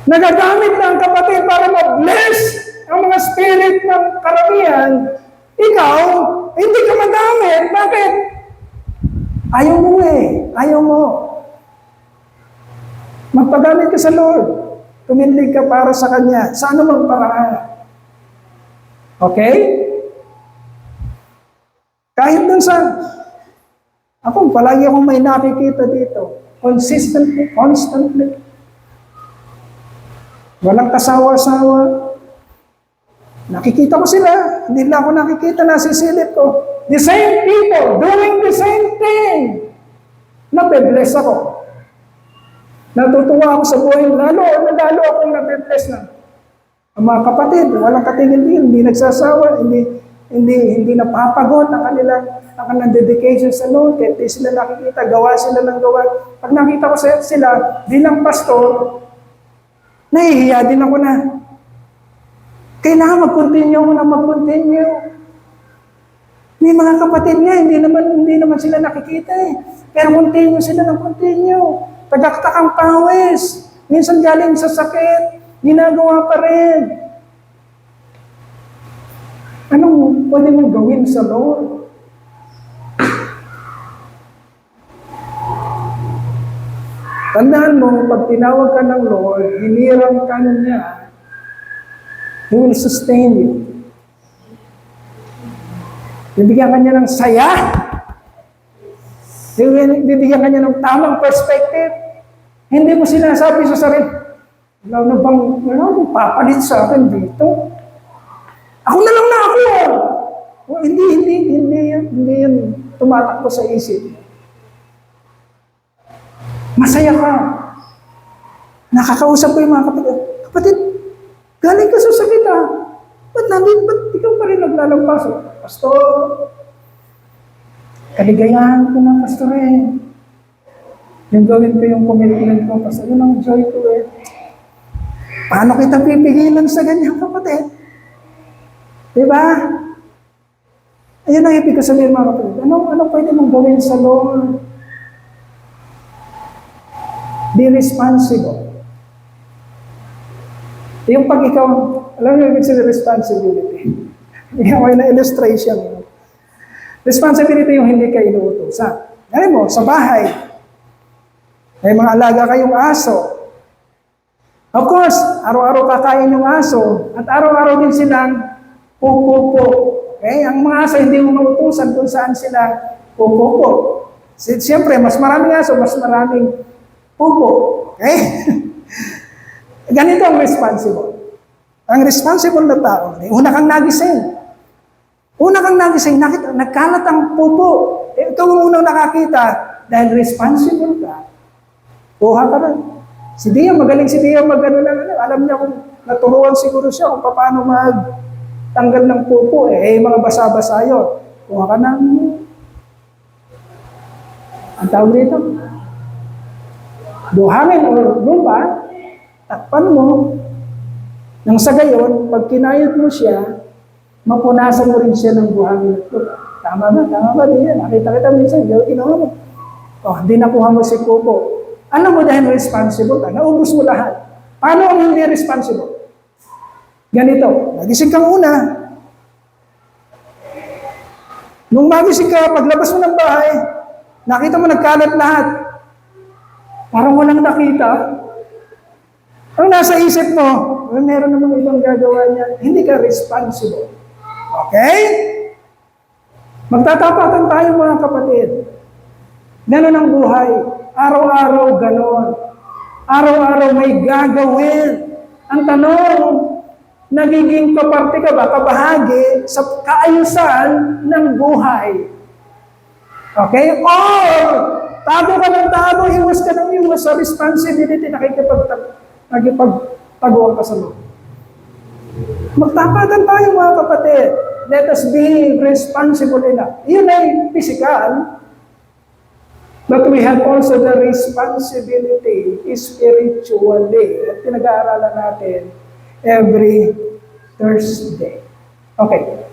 S1: Nagagamit ng kapatid para ma-bless ang mga spirit ng karamihan. Ikaw, hindi ka magamit. Bakit? Ayaw mo eh. Ayaw mo. Magpagamit ka sa Lord. Tumindig ka para sa Kanya. Sa anumang paraan. Okay? Kahit dun sa... Ako, palagi akong may nakikita dito. Constantly. Walang kasawa-sawa. Nakikita ko sila. Hindi lang ako nakikita, nasisilip ko. The same people doing the same thing. Nape-bless ako. Natutuwa ako sa buhay. Lalo akong nape-bless na. Ang mga kapatid, walang katingin-tingin, hindi nagsasawa, hindi napapagod ang kanilang dedication sa Lord. Kahit di sila nakikita, gawa sila ng gawa. Pag nakita ko sila, bilang pastor, nahihiya din ako na. Kailangan mag-continue ako na mag-continue. May mga kapatid nga, hindi naman sila nakikita eh. Pero continue sila ng continue. Tagaktak ang pawis. Minsan galing sa sakit, ginagawa pa rin. Anong pwede mong gawin sa Lord? Tandaan mo, pag tinawag ka ng Lord, hinirang ka niya, He will sustain you. Bibigyan ka niya ng saya. Bibigyan ka niya ng tamang perspective. Hindi mo sinasabi sa sarili, wala bang papalit sa akin dito? Ako na lang na ako. O, hindi yan tumatakbo sa isip. Masaya ka. Nakakausap ko yung mga kapatid. Kapatid, galing ka sa sakit ha. Ba't ikaw pa rin naglalampas? Pastor, kaligayahan ko na, Pastor eh. Yung gawin ko yung commitment ko, Pastor, yun ang joy ko eh. Paano kita pipigilan sa ganyan, kapatid? Diba? Ayun ang ibig ko sabihin mga kapatid. Anong pwede mong gawin sa Lord? Be responsible. Yung pag ikaw, alam mo yung ibig sabihin responsibility. May na illustration. Responsibility yung hindi ka inuutosan. Alam mo, sa bahay, may mga alaga kayong aso. Of course, araw-araw kakain yung aso at araw-araw din silang pupupo. Okay? Ang mga aso hindi mo mautusan kung saan sila pupupo. Siyempre, mas maraming aso, mas maraming pupo. Okay? Ganito ang responsible. Ang responsible na tao, una kang nagising. Nagkalat ang pupo. Ikaw ang unang nakakita dahil responsible ka. Kuha ka na. Si Dio, magaling si Dio mag-ano lang. Alam niya kung naturuan siguro siya kung paano magtanggal ng pupo. Mga basa-basa yun. Kuha ka ng ang tawag dito. Buhangin o lupa, takpan mo. Nang sa gayon, pag kinayot mo siya, mapunasan mo rin siya ng buhangin at lupa. Tama ba? Di yan. Nakita kita minsan, ginawa mo. Hindi nakuha mo si pupo. Alam mo dahil responsible ka, naubos mo lahat. Paano ang hindi responsible? Ganito, nagising kang una. Nung magising ka, paglabas mo ng bahay, nakita mo nagkalat lahat. Parang walang nakita. Ang nasa isip mo, meron namang ibang gagawa niya, hindi ka responsible. Okay? Magtatapatan tayo mga kapatid. Ganon ang buhay. Araw-araw ganon. Araw-araw may gagawin. Ang tanong, nagiging kaparte ka ba, kabahagi sa kaayusan ng buhay? Okay? Or, tago ka ng tago, iwas ka ng iwas sa responsibility, nakikipagtaguan ka sa Lord. Magtapatan tayo mga kapatid. Let us be responsible enough. Yun ay physical, but we have also the responsibility spiritually. At pinag-aaralan natin every Thursday. Okay.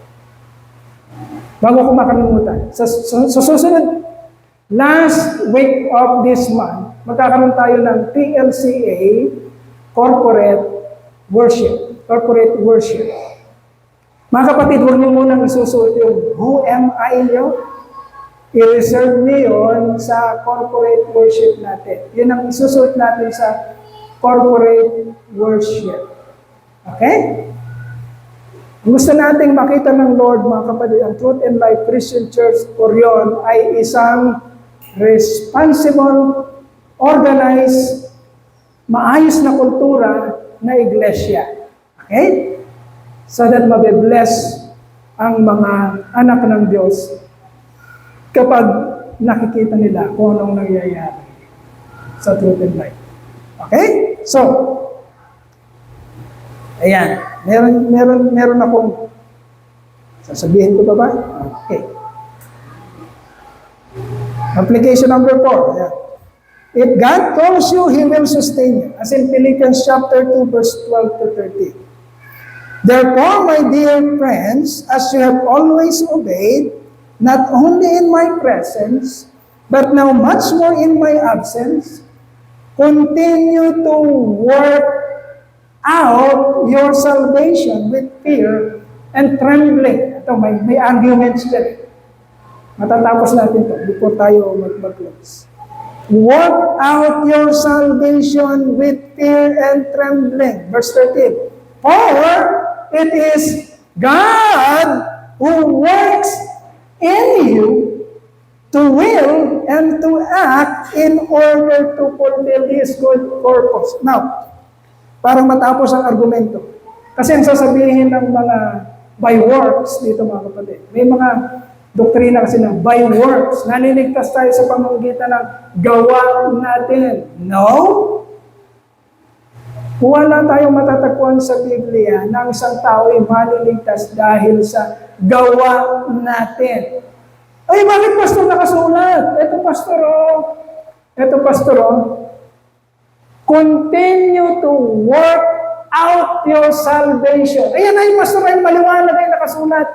S1: Bago ko makalimutan. Sa susunod, last week of this month, magkakaroon tayo ng TLCA, Corporate Worship. Mga kapatid, huwag niyo munang isusuot yung who am I nyo? I-reserve niyo yun sa corporate worship natin. Yun ang isusuot natin sa corporate worship. Okay? Gusto nating makita ng Lord, mga kapatid, ang Truth and Life Christian Church Orion ay isang responsible, organized, maayos na kultura na iglesia. Okay? So that mabibless ang mga anak ng Diyos kapag nakikita nila kung anong nangyayari sa Truth and Life. Okay? So, ayan. Meron akong sasabihin ko ba? Okay. Application number 4. Ayan. If God calls you, He will sustain you. As in Philippians chapter 2, verse 12 to 13. Therefore, my dear friends, as you have always obeyed, not only in my presence, but now much more in my absence, continue to work out your salvation with fear and trembling. Ito, may arguments dyan. Matatapos natin ito before tayo mag-close. Work out your salvation with fear and trembling. Verse 13. For it is God who works in you to will and to act in order to fulfill His good purpose. Now, parang matapos ang argumento. Kasi ang sasabihin ng mga by works dito mga kapatid, may mga doktrina kasi na by works, naniligtas tayo sa pamamagitan ng gawa natin. No? Wala tayong matatagpuan sa Biblia na ang isang tao ay maliligtas dahil sa gawa natin. Ay, bakit pastor nakasulat? Ito pastor, continue to work out your salvation. Ayan ay, pastor, ay maliwanag ay nakasulat.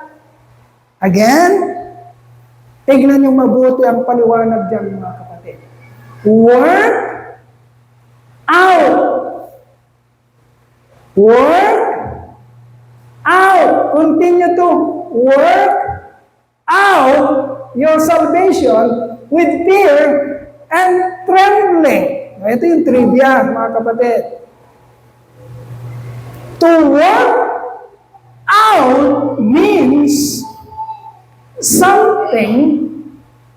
S1: Again, tignan niyo mabuti ang paliwanag dyan, mga kapatid. Work out. Work out. Continue to work out your salvation with fear and trembling. Ito yung trivia, mga kapatid. To work out means something,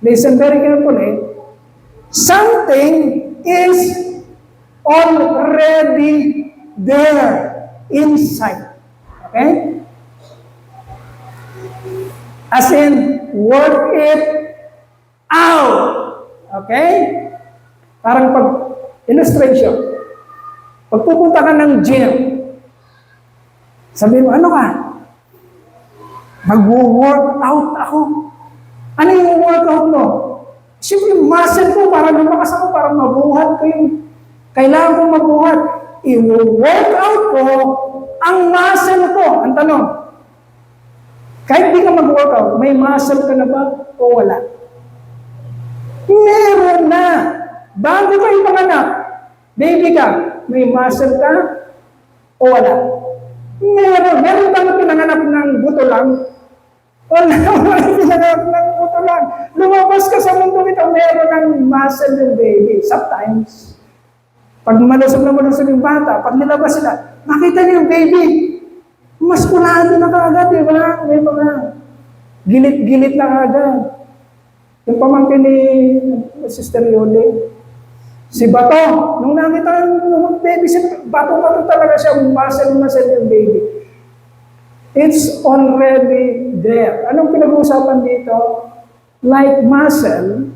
S1: listen very carefully, something is already there inside. Okay? As in, work it out. Okay? Parang illustration. Pag pupunta ka ng gym, sabihin mo, ano ka? Mag-work out ako. Ano yung workout mo? Siyempre, yung muscle ko, para lumakas ako, para mabuhat ko yung kailangan kong mabuhat. I-work out ko ang muscle ko. Ang tanong, kahit di ka mag-workout, may muscle ka na ba o wala? Meron na. Bago ka ipanganak, baby ka, may muscle ka o wala? Meron. Meron bang pinanganak ng buto lang? Wala. Pinanganak ng buto lang. Lumabas ka sa mundo ito, meron ng muscle yung baby. Sometimes, pag malusog yung bata, pag nilabas sila, makita niyo yung baby, maskulado na kaagad, di ba? May mga gilit-gilit na kaagad. Yung pamangkin ni Sister Yoli, si Bato, nung nakita yung baby, si Bato talaga siya, muscle yung baby. It's already there. Anong pinag-uusapan dito? Like muscle,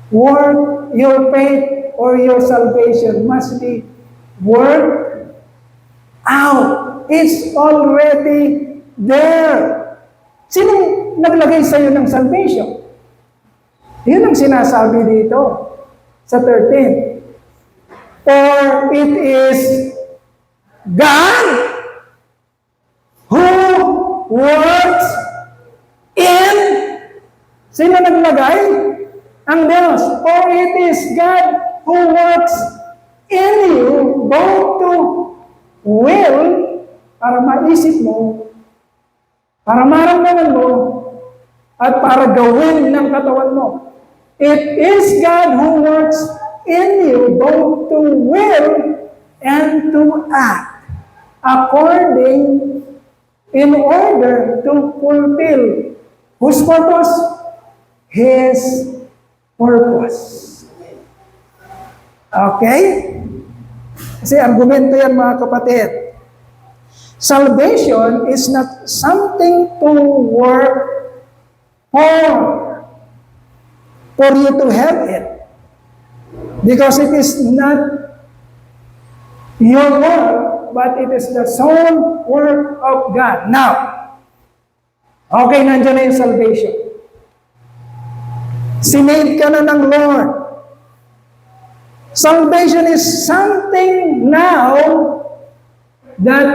S1: work your faith or your salvation must be worked out. It's already there. Sinong naglagay sa iyo ng salvation? Yun ang sinasabi dito sa 13. For it is God who works in, sino naglagay? Ang Diyos. For it is God who works in you both to will, para maisip mo, para maramdaman mo, at para gawin ng katawan mo. It is God who works in you both to will and to act according in order to fulfill whose purpose? His purpose. Okay? Kasi argumento yan mga kapatid. Salvation is not something to work for you to have it. Because it is not your work, but it is the sole work of God. Now, okay, nandiyan na yung salvation. Sinave ka na ng Lord. Salvation is something now that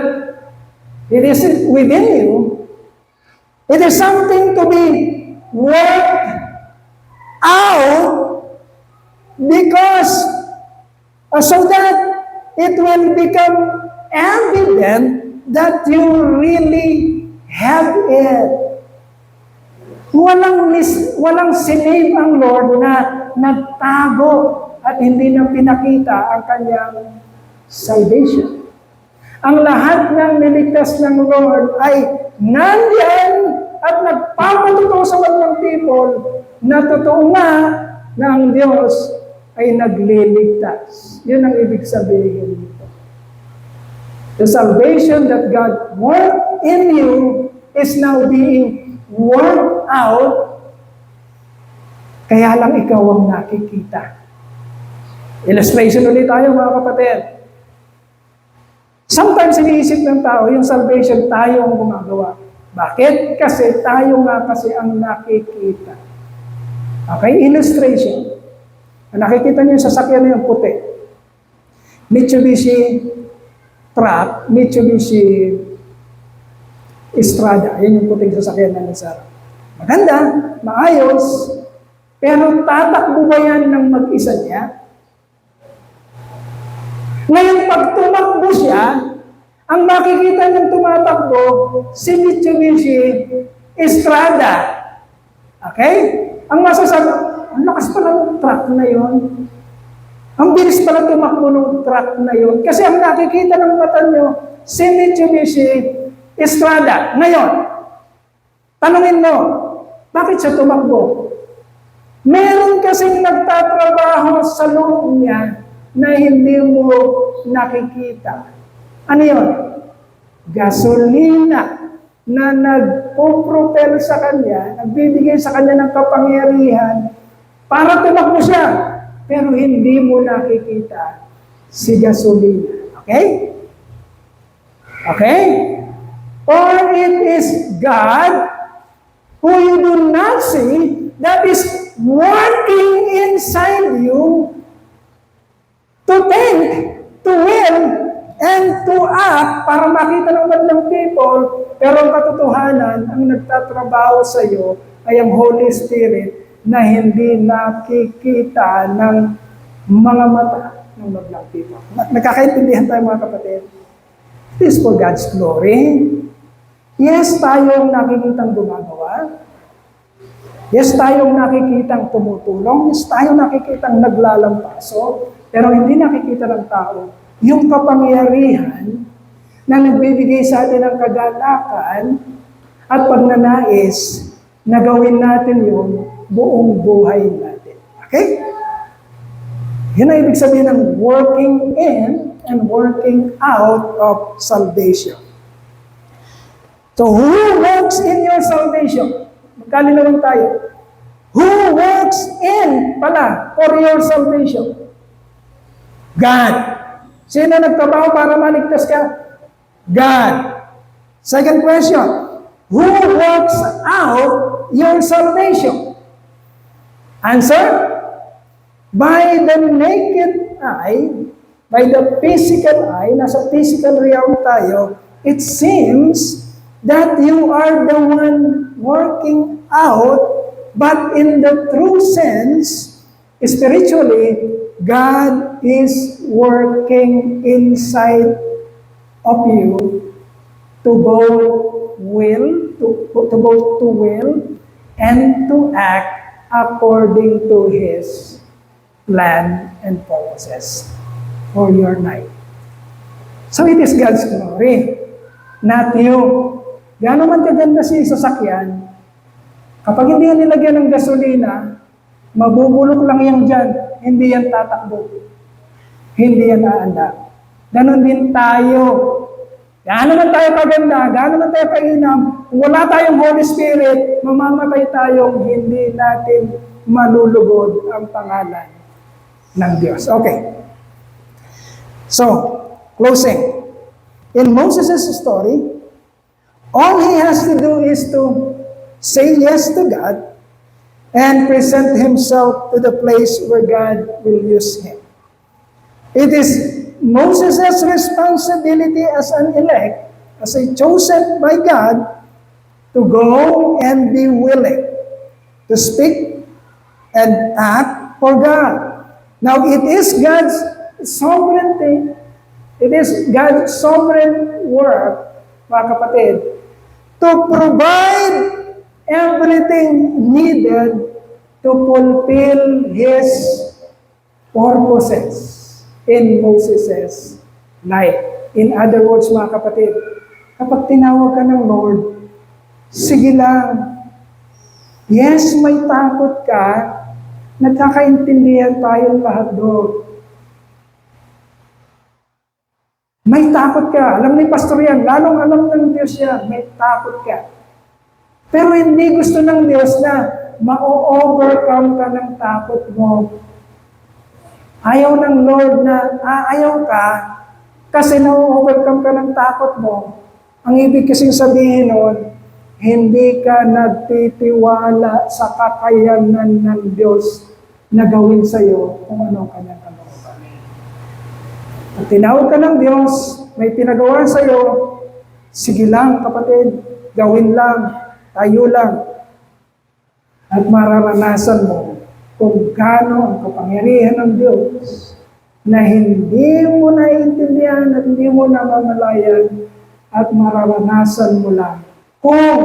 S1: it is within you. It is something to be worked out because so that it will become evident that you really have it. walang sinave ang Lord na nagtago at hindi na pinakita ang kanyang salvation. Ang lahat ng niligtas ng Lord ay nandyan at nagpapatuto sa walang people na totoo nga na ang Diyos ay nagliligtas. Yun ang ibig sabihin nito. The salvation that God worked in you is now being worked out, kaya lang ikaw ang nakikita. Illustration ulit tayo mga kapatid. Sometimes iniisip ng tao, yung salvation tayo ang gumagawa. Bakit? Kasi tayo nga kasi ang nakikita. Okay, illustration. Nakikita niyo yung sasakyan na yung puti. Mitsubishi truck, Mitsubishi Estrada. Yan yung puting sasakyan na Nisara. Maganda, maayos, pero tatakbo ba yan ng mag-isa niya? Ngayon, pag tumakbo siya, ang makikita niyang tumatakbo, si Mitsubishi Estrada. Okay? Ang masasabi, ang lakas pala ng truck na yon. Ang bilis pala tumakbo ng truck na yon. Kasi ang nakikita ng mata niyo, si Mitsubishi Estrada. Ngayon, tanungin mo, bakit siya tumakbo? Meron kasing nagtatrabaho sa loob niya na hindi mo nakikita. Ano yun? Gasolina na nagpo-propel sa kanya, nagbibigay sa kanya ng kapangyarihan para tumakbo siya. Pero hindi mo nakikita si gasolina. Okay? Okay? Or it is God who you do not see that is working inside you to think, to will, and to act para makita naman ng people, pero ang katotohanan, ang nagtatrabaho sa iyo ay ang Holy Spirit na hindi nakikita ng mga mata ng maglang people. Nagkakaintindihan tayo mga kapatid. It is for God's glory. Yes, tayong nakikitang gumagawa. Yes, tayong nakikitang tumutulong. Yes, tayong nakikitang naglalampaso. Pero hindi nakikita ng tao yung kapangyarihan na nagbibigay sa atin ng kagalakan at pagnanais na gawin natin yung buong buhay natin. Okay? Yan ang ibig sabihin ng working in and working out of salvation. So, who works in your salvation? Magkalinawan tayo. Who works in pala for your salvation? God. Sino nagtrabaho para maligtas ka? God. Second question, who works out your salvation? Answer, by the naked eye, by the physical eye, nasa physical realm tayo, it seems that you are the one working out, but in the true sense, spiritually, God is working inside of you to both will, to will and to act according to His plan and purposes for your life. So it is God's glory, not you. Gaano man kaganda si sasakyan, kapag hindi yan nilagyan ng gasolina, mabubulok lang yan dyan. Hindi yan tatakbo. Hindi yan aanda. Ganon din tayo. Gaano man tayo kaganda, gaano man tayo kainam, kung wala tayong Holy Spirit, mamamatay tayong hindi natin malulugod ang pangalan ng Diyos. Okay. So, closing. In Moses' story, all he has to do is to say yes to God and present himself to the place where God will use him. It is Moses' responsibility as an elect, as a chosen by God, to go and be willing to speak and act for God. Now, it is God's sovereignty, it is God's sovereign work, mga kapatid, to provide everything needed to fulfill His purposes in Moses' life. In other words, mga kapatid, kapag tinawag ka ng Lord, sige lang. Yes, may takot ka, nagkakaintindihan tayong lahat doon. May takot ka. Alam ni Pastor yan, lalong alam ng Diyos yan, may takot ka. Pero hindi gusto ng Diyos na ma-overcome ka ng takot mo. Ayaw ng Lord na ayaw ka kasi na-overcome ka ng takot mo. Ang ibig kasing sabihin nun, hindi ka nagtitiwala sa kakayanan ng Diyos na gawin sa iyo kung anong kanyang kalooban. Pag tinawag ka ng Diyos, may pinagawa sa iyo, sige lang kapatid, gawin lang, tayo lang. At mararanasan mo kung gaano ang kapangyarihan ng Diyos na hindi mo naiintindihan at hindi mo namamalayan at mararanasan mo lang kung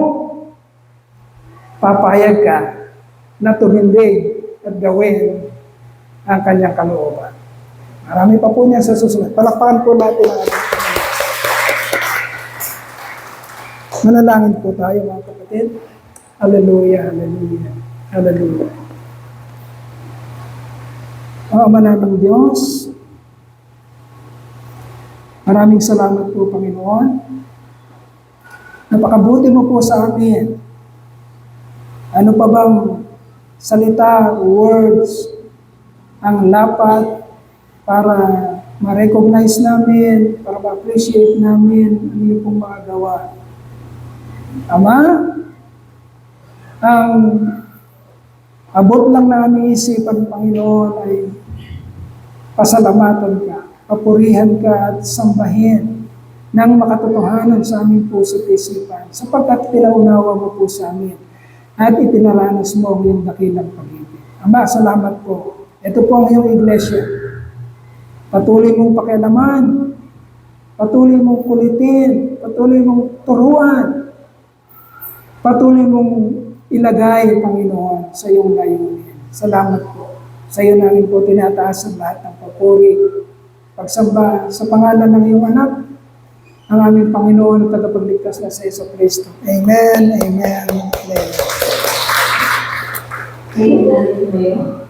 S1: papayag ka na tumindig at gawin ang kanyang kalooban. Marami pa po niya sa susunod. Palakpakan po natin ang ating manalangin po tayo mga kapatid. Hallelujah, hallelujah, hallelujah. Ang Ama naming Diyos, maraming salamat po Panginoon. Napakabuti mo po sa amin. Ano pa bang salita, words, ang dapat para ma-recognize namin, para ma-appreciate namin ang iyong pong mga gawa. Ama, ang abot lang na aming isipan, Panginoon, ay pasalamatan ka, papurihan ka at sambahin ng makatotohanan sa aming puso't isipan, sapagkat pinaunawa mo po sa amin at ipinaranas mo ang iyong dakilang pag-ibig. Ama, salamat po. Ito po ang iyong iglesia. Patuloy mong pakialaman, patuloy mong kulitin, patuloy mong turuan, patuloy mong ilagay, Panginoon, sa iyong layunin. Salamat po. Sa iyo namin po tinataas ang lahat ng papuri, pagsamba sa pangalan ng iyong anak, ang aming Panginoon at tagapagligtas na sa Jesucristo. Amen, amen, amen.
S2: Amen.